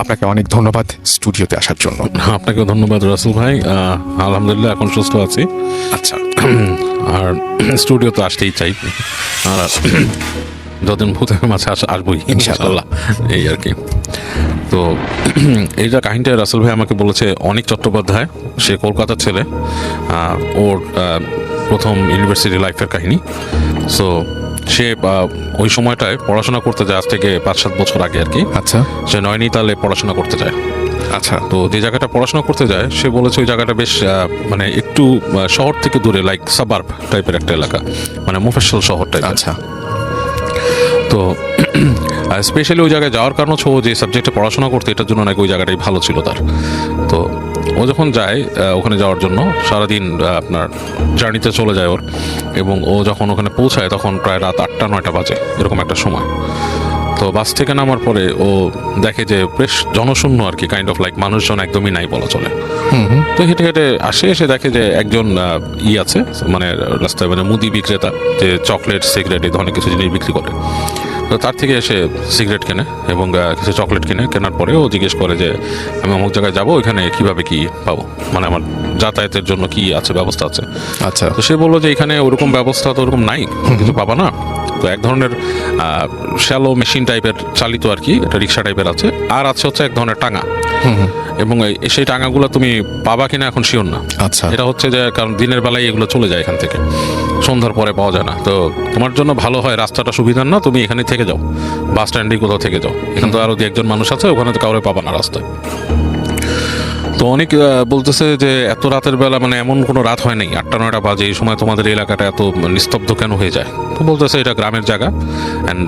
আপনাকে অনেক ধন্যবাদ স্টুডিওতে আসার জন্য। আপনাকেও ধন্যবাদ রাসেল ভাই। আলহামদুলিল্লাহ এখন সুস্থ আছি। আচ্ছা, আর স্টুডিও তো আসতেই চাই, আর যতদিন ভূতের মাঝে আসবোই ইনশাআল্লাহ, এই আর কি। তো এইটা কাহিনীটা রাসেল ভাই আমাকে বলেছে অনিক চট্টোপাধ্যায়, সে কলকাতার ছেলে, ওর প্রথম ইউনিভার্সিটি লাইফের কাহিনী। সো সে ওই সময়টায় পড়াশোনা করতে যায়, আজ থেকে 5-7 বছর আগে আর কি। আচ্ছা, সে নয়নিতালে পড়াশোনা করতে যায়। আচ্ছা, তো যে জায়গাটা পড়াশোনা করতে যায় সে বলেছে ওই জায়গাটা বেশ মানে একটু শহর থেকে দূরে, লাইক সাবার্ব টাইপের একটা এলাকা, মানে মুফাসসল শহর টাইপ। আচ্ছা। তো স্পেশালি ওই জায়গায় যাওয়ার কারণ হচ্ছে ও যে সাবজেক্টে পড়াশোনা করতে, এটার জন্য নাকি ওই জায়গাটাই ভালো ছিল তার। তো ও যখন যায় ওখানে যাওয়ার জন্য, সারাদিন আপনার জার্নিতে চলে যায় ওর, এবং ও যখন ওখানে পৌঁছায় তখন প্রায় রাত 8-9 বাজে, এরকম একটা সময়। তো বাস থেকে নামার পরে ও দেখে যে বেশ জনশূন্য আর কি, কাইন্ড অফ লাইক মানুষজন একদমই নাই বলা চলে। তো হেঁটে হেঁটে এসে দেখে যে একজন আছে, মানে রাস্তায়, মানে মুদি বিক্রেতা, যে চকলেট, সিগারেট এই ধরনের কিছু জিনিস বিক্রি করে। তো তার থেকে এসে সিগারেট কেনে এবং কিছু চকলেট কিনে। কেনার পরে ও জিজ্ঞেস করে যে আমি অমুক জায়গায় যাবো, এখানে কিভাবে কি পাবো, মানে আমার যাতায়াতের জন্য কি আছে, ব্যবস্থা আছে। আচ্ছা, তো সে বললো যে এখানে ওরকম ব্যবস্থা তো ওরকম নাই, কিছু পাবা না। তো এক ধরনের শ্যালো মেশিন টাইপের চালিত আর কি, এটা রিক্সা টাইপের আছে, আর আছে হচ্ছে এক ধরনের টাঙা। এবং সেই টাঙাগুলো তুমি পাবা কিনা এখন শিওর না। আচ্ছা, এটা হচ্ছে যে কারণ দিনের বেলায় এগুলো চলে যায় এখান থেকে, সন্ধ্যার পরে পাওয়া যায় না। তো তোমার জন্য ভালো হয়, রাস্তাটা সুবিধার না, তুমি এখানে থেকে যাও, বাস স্ট্যান্ডে কোথাও থেকে যাও, এখানে তো আরো 2-1 মানুষ আছে, ওখানে তো কাউরে পাবা না রাস্তায়। তো অনেক বলতেছে যে এত রাতের বেলা, মানে এমন কোনো রাত হয় নাই, 8-9 বাজে, এই সময় তোমাদের এলাকাটা এত নিস্তব্ধ কেন হয়ে যায়? তো বলতেছে এটা গ্রামের জায়গা, অ্যান্ড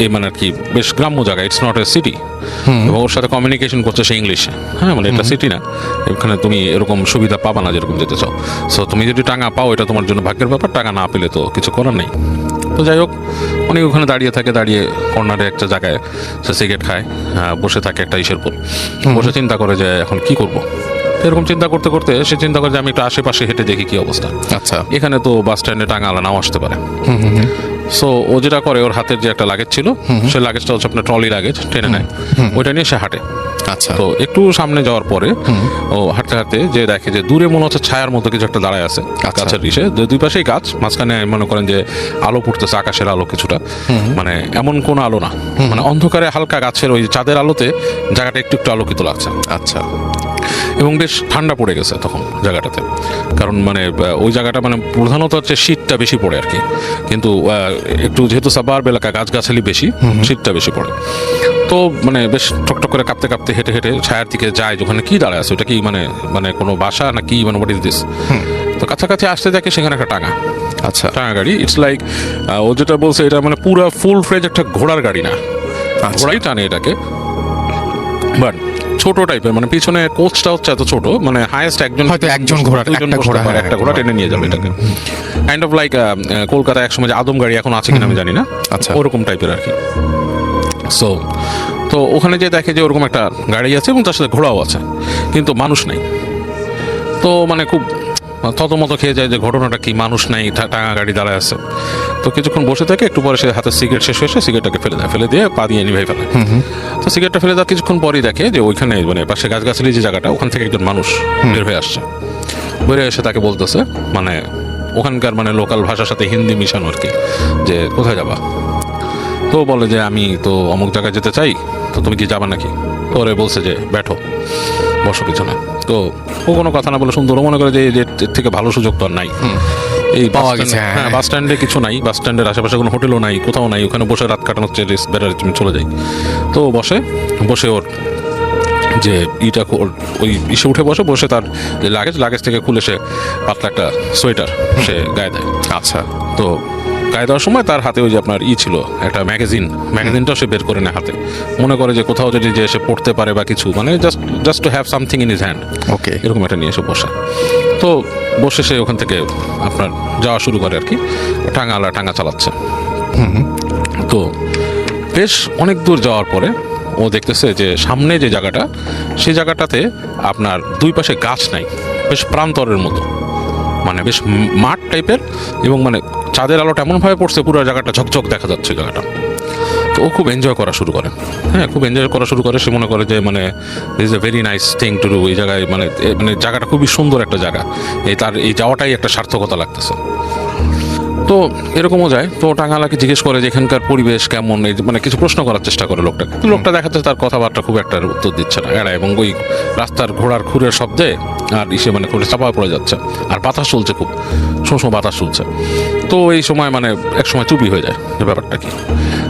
এই মানে আর কি বেশ গ্রাম্য জায়গা, ইটস নট এ সিটি। এবং ওর সাথে কমিউনিকেশন করছে সে ইংলিশে। হ্যাঁ, মানে এটা সিটি না, এখানে তুমি এরকম সুবিধা পাবা না যেরকম যেতে চাও। সো তুমি যদি টাঙা পাও এটা তোমার জন্য ভাগ্যের ব্যাপার, টাকা না পেলে তো কিছু করার নেই। তো যাই হোক, অনেক ওখানে দাঁড়িয়ে থাকে, দাঁড়িয়ে কর্নারে একটা জায়গায় সে সিগারেট খায়, বসে থাকে একটা ইসের পর, বসে চিন্তা করে যে এখন কি করবো। তো এরকম চিন্তা করতে করতে সে চিন্তা করে যে আমি একটু আশেপাশে হেঁটে দেখি কি অবস্থা। আচ্ছা, এখানে তো বাস স্ট্যান্ডে টাঙালা নাও আসতে পারে। সো ও যেটা করে, ওর হাতের যে একটা লাগেজ ছিল, সে লাগেজটা হচ্ছে আপনার ট্রলি লাগেজ, টেনে নেয়, ওইটা নিয়ে সে হাঁটে। আচ্ছা, তো একটু সামনে যাওয়ার পরে ও হাঁটতে হাঁটতে যে দেখে যে দূরে মনে হচ্ছে ছায়ার মতো কিছু একটা দাঁড়ায় আছে গাছের ইসে, দুই পাশেই গাছ, মাঝখানে মনে করেন যে আলো পড়তেছে, আকাশের আলো কিছুটা, মানে এমন কোনো আলো না, মানে অন্ধকারে হালকা গাছের ওই চাঁদের আলোতে জায়গাটা একটু একটু আলোকিত লাগছে। আচ্ছা, এবং বেশ ঠান্ডা পড়ে গেছে তখন জায়গাটাতে, কারণ মানে ওই জায়গাটা মানে প্রধানত হচ্ছে শীতটা বেশি পড়ে আর কি, কিন্তু একটু যেহেতু সাবার্ব এলাকা, গাছগাছালি বেশি, শীতটা বেশি পড়ে। তো মানে বেশ টকটক করে কাঁপতে কাঁপতে হেঁটে হেঁটে ছায়ার দিকে যায়, যেখানে কি দাঁড়ায় আছে, ওটা কি মানে মানে কোনো বাসা না কি, মানে হোয়াট ইজ দিস। তো কাছাকাছি আসতে দেখে সেখানে একটা টাঙা। আচ্ছা, টাঙা গাড়ি, ইটস লাইক ও যেটা বলছে এটা মানে পুরো ফুল ফ্রেজ একটা ঘোড়ার গাড়ি না, ঘোড়াই টানে এটাকে, বাট ছোট টাইপের, মানে পিছনে কোচটা হচ্ছে এত ছোট, মানে হাইয়েস্ট একজন ঘোড়া, একটা ঘোড়া টেনে নিয়ে যাবে এটাকে, কাইন্ড অফ লাইক কলকাতায় একসময় যে আদম গাড়ি, এখন আছে কিনা আমি জানি না, আচ্ছা, ওরকম টাইপের আর কি। সো তো ওখানে যে দেখে যে ওরকম একটা গাড়ি আছে এবং তার সাথে ঘোড়াও আছে, কিন্তু মানুষ নেই। তো মানে খুব থতমত খেয়ে যায় যে ঘটনাটা কি, মানুষ নাই, টাঙা গাড়ি দাঁড়ায় আছে। তো কিছুক্ষণ বসে থাকে, একটু পরে সে হাতে সিগারেট শেষ হয়েছে, সিগারেটটাকে ফেলে দেয়, ফেলে দিয়ে পা দিয়ে নিভাই ফেলে। তো সিগারেটটা ফেলে দেওয়ার কিছুক্ষণ পরেই দেখে যে ওইখানে মানে পাশে গাছগাছালি যে জায়গাটা, ওখান থেকে একজন মানুষ বের হয়ে আসছে। বের হয়ে এসে তাকে বলতেছে, মানে ওখানকার মানে লোকাল ভাষার সাথে হিন্দি মিশানো আর কি, যে কোথায় যাবা। তো বলে যে আমি তো অমুক জায়গায় যেতে চাই, তো তুমি কি যাবা নাকি? তো ওরে বলছে যে ব্যাঠো, বসো পিছনে। তো ও কোনো কথা না বলে সুন্দর, মনে করে যে এর থেকে ভালো সুযোগ তো আর নাই, এই পাওয়া গেছে। হ্যাঁ, বাস স্ট্যান্ডে কিছু নাই, বাস স্ট্যান্ডের আশেপাশে কোনো হোটেলও নাই, কোথাও নাই, ওখানে বসে রাত কাটানো হচ্ছে, রেস্ট বেড়ার তুমি চলে যাই। তো বসে ওর যে ইটা ওই ইসে উঠে বসে তার যে লাগেজ থেকে খুলে সে পাতলা একটা সোয়েটার সে গায়ে দেয়। আচ্ছা, তো গায়ে দেওয়ার সময় তার হাতে ওই যে আপনার ছিল একটা ম্যাগাজিনটাও সে বের করে নেয় হাতে, মনে করে যে কোথাও যদি যে সে পড়তে পারে বা কিছু, মানে just to have something in his hand, okay, এরকম একটা নিয়ে এসে বসে। তো বসে সে ওখান থেকে আপনার যাওয়া শুরু করে আর কি, টাঙা চালাচ্ছে। তো বেশ অনেক দূর যাওয়ার পরে ও দেখতেছে যে সামনে যে জায়গাটা, সেই জায়গাটাতে আপনার দুই পাশে গাছ নাই, বেশ প্রান্তরের মতো, মানে বেশ মাঠ টাইপের, এবং মানে চাঁদের আলোটা এমনভাবে পড়ছে পুরো জায়গাটা ঝকঝক দেখা যাচ্ছে জায়গাটা। তো ও খুব এনজয় করা শুরু করে, হ্যাঁ খুব এনজয় করা শুরু করে। সে মনে করে যে মানে is a very nice thing to do, এই জায়গায় মানে মানে জায়গাটা খুবই সুন্দর একটা জায়গা, তার এই যাওয়াটাই একটা সার্থকতা লাগতেছে। তো এরকমও যায়। তো টাঙ্গালাকে জিজ্ঞেস করে যে এখানকার পরিবেশ কেমন, এই মানে কিছু প্রশ্ন করার চেষ্টা করে লোকটাকে। তো লোকটা দেখাচ্ছে তার কথাবার্তা খুব একটা উত্তর দিচ্ছে না, এড়ায়, এবং ওই রাস্তার ঘোড়ার খুরের শব্দে আর ইসে মানে খুলে চাপা পড়ে যাচ্ছে, আর বাতাস চলছে, খুব শোঁ বাতাস চলছে। তো এই সময় মানে এক সময় চুপি হয়ে যায় যে ব্যাপারটা কি।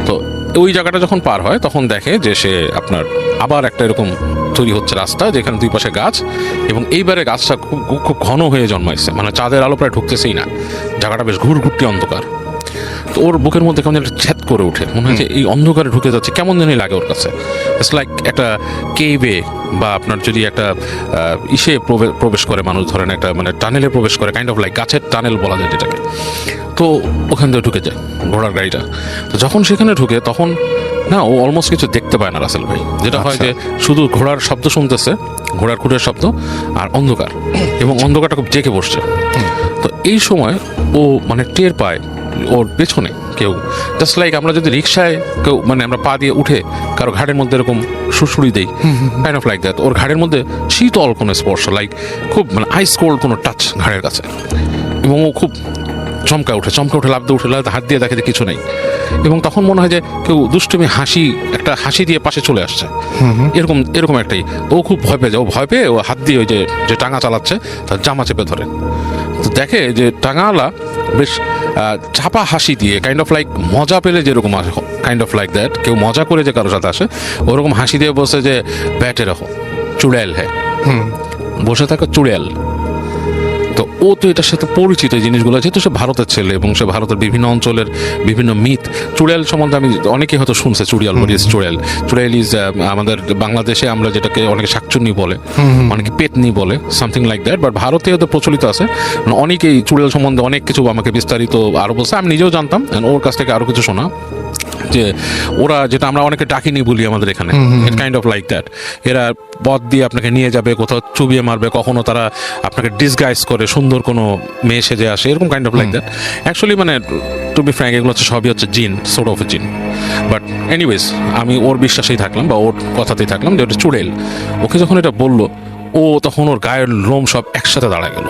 তো ওই জায়গাটা যখন পার হয় তখন দেখে যে সে আপনার আবার একটা এরকম তৈরি হচ্ছে রাস্তা, যেখানে দুই পাশে গাছ, এবং এইবারে গাছটা খুব খুব ঘন হয়ে জন্মাইছে, মানে চাঁদের আলো প্রায় ঢুকতেছেই না, জায়গাটা বেশ ঘুরঘুরটি অন্ধকার। তো ওর বুকের মধ্যে কেমন একটা ছ্যাদ করে ওঠে, মনে হয় যে এই অন্ধকারে ঢুকে যাচ্ছে, কেমন জানি লাগে ওর কাছে। ইটস লাইক একটা কেভে, বা আপনার যদি একটা ইসে প্রবেশ করে মানুষ, ধরেন একটা মানে টানেলে প্রবেশ করে, কাইন্ড অফ লাইক গাছের টানেল বলা যায় যেটাকে। তো ওখান থেকে ঢুকে যায় ঘোড়ার গাড়িটা। তো যখন সেখানে ঢুকে তখন না ও অলমোস্ট কিছু দেখতে পায় না রাসেল ভাই, যেটা হয় যে শুধু ঘোড়ার শব্দ শুনতেছে, ঘোড়ার খুঁড়ের শব্দ, আর অন্ধকার, এবং অন্ধকারটা খুব জেঁকে বসছে। তো এই সময় ও মানে টের পায় ওর পেছনে কেউ, জাস্ট লাইক আমরা যদি রিক্সায় কেউ মানে আমরা পা দিয়ে উঠে কারো ঘাড়ের মধ্যে এরকম সুড়সুড়ি দেই, কাইন্ড অফ লাইক দ্যাট, ওর ঘাড়ের মধ্যে শীতল কোনো স্পর্শ, লাইক খুব মানে আইস কোল্ড কোনো টাচ ঘাড়ের কাছে। এবং ও খুব চমকা উঠে লাফ দিয়ে উঠে হাত দিয়ে দেখে যে কিছু নেই, এবং তখন মনে হয় যে কেউ দুষ্টুমি একটা হাসি দিয়ে পাশে চলে আসছে, এরকম একটাই। ও খুব ভয় পেয়ে যায়, ও ভয় পেয়ে ও হাত দিয়ে ওই যে টাঙা চালাচ্ছে তার জামা চেপে ধরে। তো দেখে যে টাঙাওয়ালা বেশ চাপা হাসি দিয়ে, কাইন্ড অফ লাইক মজা পেলে যেরকম আসে, কাইন্ড অফ লাইক দ্যাট, কেউ মজা করে যে কারোর সাথে আসে ওরকম হাসি দিয়ে বসে যে ব্যাটে রাখো চুড়েল হ্যাঁ, বসে থাকো চুড়েল। তো ও তো এটার সাথে পরিচিত এই জিনিসগুলো, যেহেতু সে ভারতের ছেলে এবং সে ভারতের বিভিন্ন অঞ্চলের বিভিন্ন মিথ, চুড়েল সম্বন্ধে আমি অনেকে হয়তো শুনছে, চুড়েল ইজ আমাদের বাংলাদেশে আমরা যেটাকে অনেকে শাকচুন্নি বলে, অনেকে পেতনি বলে, সামথিং লাইক দ্যাট, বাট ভারতে হয়তো প্রচলিত আছে। অনেকেই চুড়েল সম্বন্ধে অনেক কিছু আমাকে বিস্তারিত আরও বলছে, আমি নিজেও জানতাম, ওর কাছ থেকে আরও কিছু শোনা, যে ওরা যেটা আমরা অনেকে ডাকিনি বলি আমাদের এখানে, কাইন্ড অফ লাইক দ্যাট, এরা পথ দিয়ে আপনাকে নিয়ে যাবে, কোথাও চুবিয়ে মারবে, কখনো তারা আপনাকে ডিসগাইজ করে সুন্দর কোনো মেয়ে সেজে আসে, এরকম kind of like that. Actually মানে টু বি ফ্র্যাঙ্ক এগুলো হচ্ছে সবই হচ্ছে জিন, সোর্ট অফ এ জিন। বাট এনিওয়েজ আমি ওর বিশ্বাসেই থাকলাম বা ওর কথাতেই থাকলাম যে ওটা চুড়েল। ওকে যখন এটা বললো, ও তখন ওর গায়ের লোম সব একসাথে দাঁড়ায় গেল।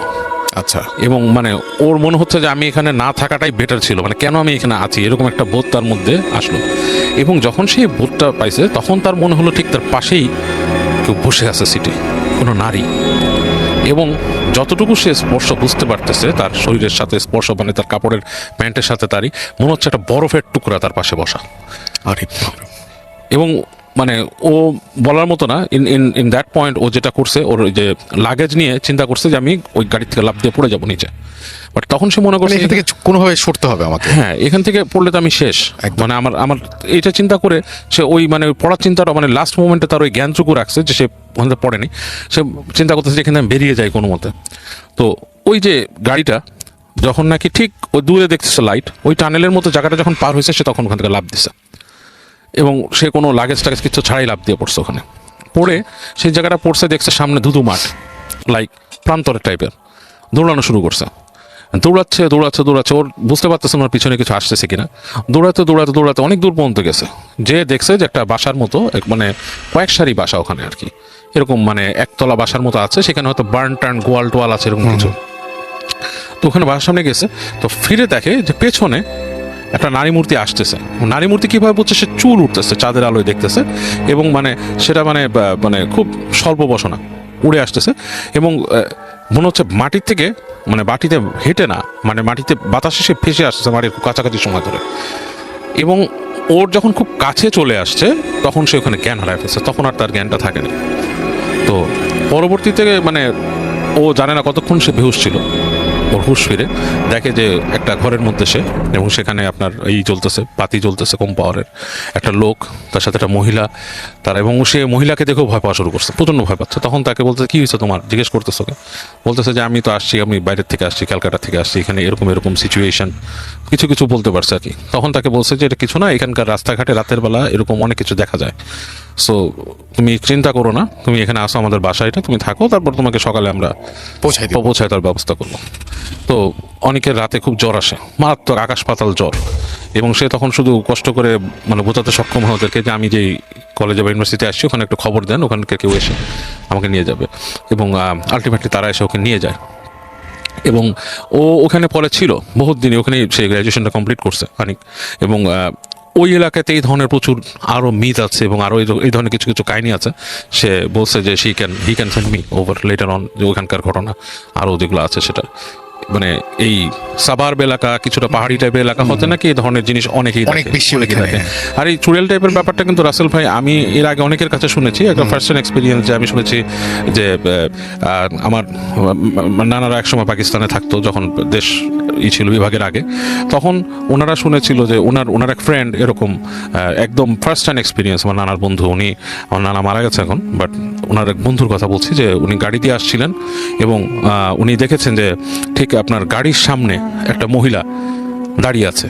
আচ্ছা। এবং মানে ওর মনে হচ্ছে যে আমি এখানে না থাকাটাই বেটার ছিল, মানে কেন আমি এখানে আছি, এরকম একটা বোধ তার মধ্যে আসলো। এবং যখন সেই বোধটা পাইছে তখন তার মনে হলো ঠিক তার পাশেই কেউ বসে আছে সিটে, কোনো নারী। এবং যতটুকু সে স্পর্শ বুঝতে পারতেছে তার শরীরের সাথে স্পর্শ, মানে তার কাপড়ের প্যান্টের সাথে তারই মনে হচ্ছে একটা বরফের টুকরা তার পাশে বসা। আরে এবং মানে ও বলার মতো না, ইন দ্যাট পয়েন্ট ও যেটা করছে, ওর যে লাগেজ নিয়ে চিন্তা করছে যে আমি ওই গাড়ি থেকে লাফ দিয়ে পড়ে যাবো নিচে। বাট তখন সে মনে করছে এখান থেকে কোনোভাবে সরতে হবে আমাকে, হ্যাঁ এখান থেকে পড়লে তো আমি শেষ, মানে আমার এইটা চিন্তা করে সে ওই মানে পড়ার চিন্তাটা মানে লাস্ট মোমেন্টে তার ওই জ্ঞানটুকু রাখছে যে সে ওখানে পড়েনি, সে চিন্তা করতেছে যে এখানে আমি বেরিয়ে যাই কোনো মতে। তো ওই যে গাড়িটা যখন নাকি ঠিক ওই দূরে দেখতেছে লাইট, ওই টানেলের মতো জায়গাটা যখন পার হয়েছে সে তখন ওখান থেকে লাফ দিছে, এবং সে কোনো লাগেজ টাগেজ কিছু ছাড়াই লাফ দিয়ে পড়ছে। ওখানে পড়ে সেই জায়গাটা পড়ছে, দেখছে সামনে ধুধু মাঠ, লাইক প্রান্তরের টাইপের, দৌড়ানো শুরু করছে। দৌড়াচ্ছে, ওর বুঝতে পারতেছে ওনার পিছনে কিছু আসতেছে কিনা। দৌড়াতে অনেক দূর পর্যন্ত গেছে, যে দেখছে যে একটা বাসার মতো, মানে কয়েক সারি বাসা ওখানে আর কি, এরকম মানে একতলা বাসার মতো আছে, সেখানে হয়তো বার্ন টার্ন গোয়াল টোয়াল আছে এরকম কিছু। তো ওখানে বাসার সামনে গেছে, তো ফিরে দেখে যে পেছনে একটা নারী মূর্তি আসতেছে। নারী মূর্তি কীভাবে বলছে, সে চুল উঠতেছে, চাঁদের আলোয় দেখতেছে, এবং মানে সেটা মানে খুব স্বল্প বসনা উড়ে আসতেছে, এবং মনে হচ্ছে মাটির থেকে মানে মাটিতে হেঁটে না, মানে মাটিতে বাতাসে সে ফেসে আসছে মাটির খুব কাছাকাছি সময় ধরে। এবং ওর যখন খুব কাছে চলে আসছে তখন সে ওখানে জ্ঞান হারায় ফেলছে, তখন আর তার জ্ঞানটা থাকেনি। তো পরবর্তীতে মানে ও জানে না কতক্ষণ সে বেহুশ ছিল, ওর হুশ ফিরে দেখে যে একটা ঘরের মধ্যে সে, এবং সেখানে আপনার এই চলতেছে, বাতি জ্বলতেছে কম পাওয়ারের, একটা লোক, তার সাথে একটা মহিলা, এবং সে মহিলাকে দেখেও ভয় পাওয়া শুরু করছে, প্রচণ্ড ভয় পাচ্ছে। তখন তাকে বলতে, কি হয়েছে তোমার, জিজ্ঞেস করতেছে ওকে, বলতেছে যে আমি তো আসছি, আমি বাইরের থেকে আসছি, ক্যালকাটা থেকে আসছি, এখানে এরকম সিচুয়েশন, কিছু কিছু বলতে পারছে আর কি। তখন তাকে বলছে যে এটা কিছু না, এখানকার রাস্তাঘাটে রাতের বেলা এরকম অনেক কিছু দেখা যায়, সো তুমি চিন্তা করো না, তুমি এখানে আসো আমাদের বাসায়টা, তুমি থাকো, তারপর তোমাকে সকালে আমরা পৌঁছায় তার ব্যবস্থা করবো। তো অনেকের রাতে খুব জ্বর আসে, মারাত্মক আকাশ পাতাল জ্বর, এবং সে তখন শুধু কষ্ট করে মানে বোঝাতে সক্ষম হয় ওদেরকে যে আমি যেই কলেজে বা ইউনিভার্সিটি আসছি ওখানে একটু খবর দেন, ওখানকার কেউ এসে আমাকে নিয়ে যাবে, এবং আলটিমেটলি তারা এসে ওকে নিয়ে যায়। এবং ও ওখানে পরে ছিল বহুত দিনই, ওখানে সে গ্র্যাজুয়েশনটা কমপ্লিট করছে অনেক। এবং ওই এলাকাতে এই ধরনের প্রচুর আরও মিথ আছে এবং আরও এই ধরনের কিছু কিছু কাহিনী আছে। সে বলছে যে he can send me over letter on, যে ওখানকার ঘটনা আরও যেগুলো আছে সেটা, মানে এই সাবার্ব এলাকা, কিছুটা পাহাড়ি টাইপের এলাকা হতে নাকি এই ধরনের জিনিস অনেকেই অনেক বেশি অনেকেই ওইখানে। দেখে। আর এই চুড়েল টাইপের ব্যাপারটা কিন্তু রাসেল ভাই আমি এর আগে অনেকের কাছে শুনেছি, একটা ফার্স্ট হ্যান্ড এক্সপিরিয়েন্স, যে আমি শুনেছি যে আমার নানারা একসময় পাকিস্তানে থাকতো যখন দেশ ছিল বিভাগের আগে, তখন ওনারা শুনেছিল যে ওনার এক ফ্রেন্ড এরকম একদম ফার্স্ট হ্যান্ড এক্সপিরিয়েন্স, আমার নানার বন্ধু, আমার নানা মারা গেছে এখন, বাট ওনার এক বন্ধুর কথা বলছি, যে উনি গাড়ি দিয়ে আসছিলেন এবং উনি দেখেছেন যে ঠিক আপনার গাড়ির সামনে একটা মহিলা দাঁড়িয়ে আছে,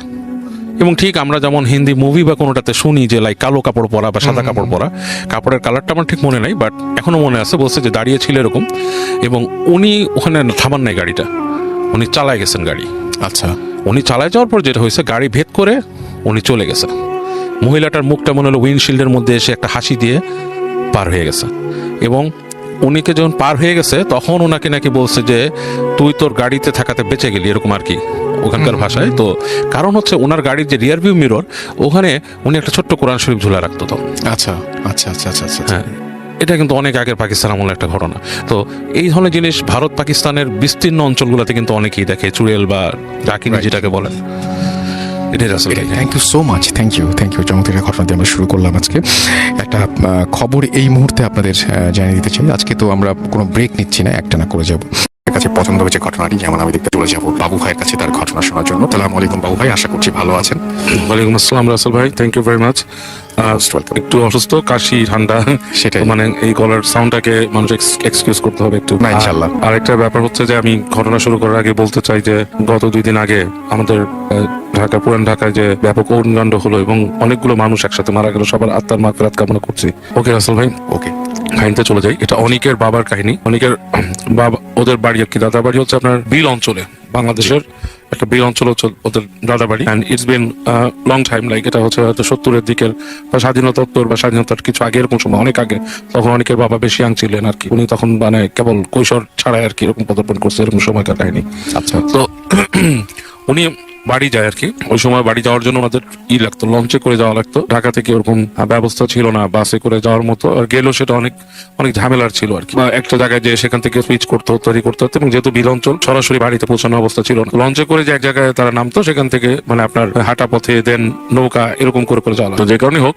এবং ঠিক আমরা যেমন হিন্দি মুভি বা কোনোটাতে শুনি যে লাইক কালো কাপড় পরা বা সাদা কাপড় পরা, কাপড়ের কালারটা আমার ঠিক মনে নাই, বাট এখনো মনে আছে, বলছে যে দাঁড়িয়ে ছিল এরকম, এবং উনি ওখানে থামান নাই গাড়িটা, উনি চালায় গেছেন গাড়ি। আচ্ছা, উনি চালায় যাওয়ার পর যেটা হয়েছে, গাড়ি ভেদ করে উনি চলে গেছে। মহিলাটার মুখটা মনে হলো উইন্ডশিল্ডের মধ্যে এসে একটা হাসি দিয়ে পার হয়ে গেছে, এবং উনিকে যখন পার হয়ে গেছে তখন ওনাকে নাকি বলছে যে তুই তোর গাড়িতে থাকাতে বেঁচে গেলি, এরকম আর কি ওখানকার ভাষায়। তো কারণ হচ্ছে ওনার গাড়ির যে রিয়ার ভিউ মিরর, ওখানে উনি একটা ছোট্ট কোরআন শরীফ ঝুলা রাখতো। তো আচ্ছা আচ্ছা আচ্ছা আচ্ছা আচ্ছা হ্যাঁ, এটা কিন্তু অনেক আগের পাকিস্তান আমলের একটা ঘটনা। তো এই ধরনের জিনিস ভারত পাকিস্তানের বিস্তীর্ণ অঞ্চলগুলোতে কিন্তু অনেকেই দেখে, চুড়েল বা ডাকিনি যেটাকে বলেন। এটাই রাসেল ভাই। Thank you so much, thank you চমৎকার একটা ঘটনা দিয়ে আমরা শুরু করলাম আজকে। একটা খবর এই মুহূর্তে আপনাদের জানিয়ে দিতে চাই, আজকে তো আমরা কোনো ব্রেক নিচ্ছি না, একটা না করে যাবো কাছে পছন্দ হয়েছে ঘটনাটি, যেমন আমি দেখতে চলে যাবো বাবু ভাইয়ের কাছে তার ঘটনা শোনার জন্য। আসসালামু আলাইকুম বাবু ভাই, আশা করছি ভালো আছেন। ওয়ালাইকুম আসসালাম রাসেল ভাই, থ্যাংক ইউ ভেরি মাচ। একটু অসুস্থ, কাশি, ঠান্ডা, সেটাই। মানে এই গলার সাউন্ডটাকে মানুষ এক্সকিউজ করতে হবে একটু। না, ইনশাআল্লাহ। আর একটা ব্যাপার হচ্ছে যে আমি ঘটনা শুরু করার আগে বলতে চাই যে গত 2 দিন আগে আমাদের পুরান ঢাকায় যে ব্যাপক অগ্নিকাণ্ড হলো এবং অনেকগুলো মানুষ একসাথে মারা গেল, সবার আত্মার মাগফিরাত কামনা করছি। ওকে রাসেল ভাই, ওকে, কাহিনীতে চলে যাই। এটা অনিকের বাবার কাহিনী। অনিকের বাবা, ওদের বাড়ি আর কি, দাদা বাড়ি হচ্ছে আপনার বিল অঞ্চলে, বাংলাদেশের একটা বিল অঞ্চল হচ্ছে ওদের দাদা বাড়ি। And it's been long time, like এটা হচ্ছে হয়তো 70-এর দিকের বা স্বাধীনতোত্তর বা স্বাধীনতার কিছু আগে, এরকম সময়, অনেক আগে। তখন অনেকের বাবা বেশি ইয়াং ছিলেন আর কি, উনি তখন মানে কেবল কৈশোর ছাড়াই আর কি এরকম পদার্পণ করছে, এরকম সময়কার কাহিনী। আচ্ছা, তো উনি বাড়ি যায় আর কি। ওই সময় বাড়ি যাওয়ার জন্য আমাদের লাগতো, লঞ্চে করে যাওয়া লাগতো। ঢাকা থেকে ওরকম ব্যবস্থা ছিল না বাসে করে যাওয়ার মতো, আর গেলেও সেটা অনেক অনেক ঝামেলার ছিল আর কি। বা একটা জায়গায় যে সেখান থেকে সুইচ করতে হতো, তৈরি করতে হতো, এবং যেহেতু বিল অঞ্চল সরাসরি বাড়িতে পৌঁছানোর অবস্থা ছিল না, লঞ্চে করে যে এক জায়গায় তারা নামতো, সেখান থেকে মানে আপনার হাঁটা পথে দেন নৌকা এরকম করে করে যাওয়া লাগতো। যে কারণে হোক,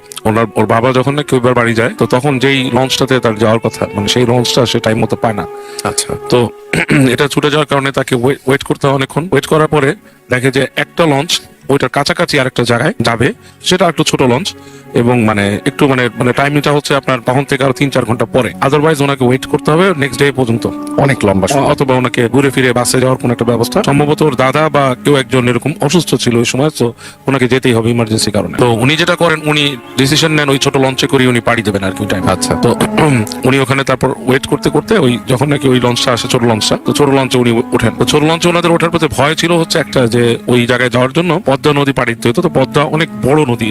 ওর বাবা যখন নাকি ওইবার বাড়ি যায়, তো তখন যেই লঞ্চটাতে তার যাওয়ার কথা, মানে সেই লঞ্চটা সে টাইম মতো পায় না। আচ্ছা, তো এটা ছুটে যাওয়ার কারণে তাকে ওয়েট করতে হয় অনেকক্ষণ। ওয়েট করার পরে দেখে যে একটা লঞ্চ ওইটার কাছাকাছি আরেকটা জায়গায় যাবে, সেটা একটু ছোট লঞ্চ, এবং মানে একটু মানে টাইমটা হচ্ছে আপনার তখন থেকে আরো 3-4 ঘন্টা পরে। আদারওয়াইজ ওনাকে ওয়েট করতে হবে নেক্সট ডে পর্যন্ত, অনেক লম্বা সময়। অথবা ওনাকে ঘুরে ফিরে বাসে যাওয়ার কোন একটা ব্যবস্থা। সম্ভবত ওর দাদা বা কেউ একজন এরকম অসুস্থ ছিল ওই সময়, তো ওনাকে যেতেই হবে ইমার্জেন্সি কারণে। তো উনি যেটা করেন, উনি ডিসিশন নেন ওই ছোট লঞ্চে করে উনি পাড়ি দেবেন আর কি টাইম। আচ্ছা, তো উনি ওখানে তারপর ওয়েট করতে করতে ওই যখন নাকি ওই লঞ্চটা আসে, ছোট লঞ্চটা, তো ছোট লঞ্চে উনি ওঠেন। তো ছোট লঞ্চে ওনাদের ওঠার পথে ভয় ছিল হচ্ছে একটা, যে ওই জায়গায় যাওয়ার জন্য পদ্মা নদী পাড়ি দিতে হতো। তো পদ্মা অনেক বড় নদী,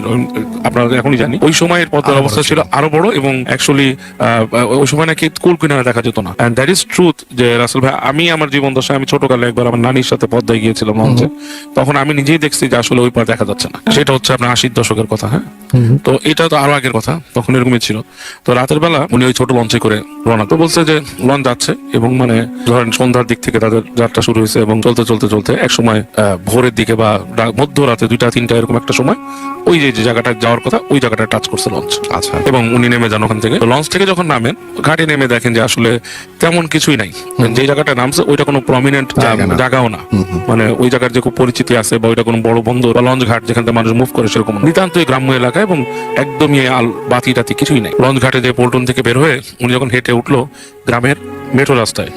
আপনারা এখনই জানি, ওই সময়ের পদ্মার অবস্থা ছিল আরো বড়, এবং অ্যাকচুয়ালি ওই সময় নাকি কুল কিনারে দেখা যেত না। এন্ড দ্যাট ইজ ট্রুথ যে রাসেল ভাই, আমি আমার জীবন দশায় আমি ছোটকালে একবার আমার নানির সাথে পদ্মায় গিয়েছিলাম লঞ্চে, তখন আমি নিজেই দেখছি যে আসলে ওই পার দেখা যাচ্ছে না। সেটা হচ্ছে আপনার 80-র দশকের কথা। হ্যাঁ, তো এটা তো আরো আগের কথা, তখন এরকমই ছিল। তো রাতের বেলা উনি ওই ছোট লঞ্চে করে রওনা। তো বলছে যে লঞ্চ যাচ্ছে, এবং মানে ধরেন সন্ধ্যার দিক থেকে তাদের যাত্রা শুরু হয়েছে, এবং চলতে চলতে চলতে এক সময় ভোরের দিকে বা মধ্যরাতে 2টা-3টা এরকম একটা সময় ওই যে জায়গাটা যাওয়ার কথা, ওই জায়গাটা টাচ করছে লঞ্চ। আচ্ছা, এবং উনি নেমে যান ওখান থেকে। লঞ্চ থেকে যখন নামেন, ঘাটে নেমে দেখেন যে আসলে তেমন কিছুই নাই। যে জায়গাটা নামছে ওইটা কোনো প্রমিনেন্ট জায়গাও না, মানে ওই জায়গার যে খুব পরিচিতি আছে বা ওইটা কোনো বড় বন্দর বা লঞ্চ ঘাট যেখান থেকে মানুষ মুভ করে, সেরকম নিতান্তই গ্রাম্য এলাকা, এবং একদমই বাতি টাতি কিছুই নাই। লঞ্চ ঘাটে যে পল্টন থেকে বের হয়ে উনি যখন হেঁটে উঠলো গ্রামের মেঠো রাস্তায়,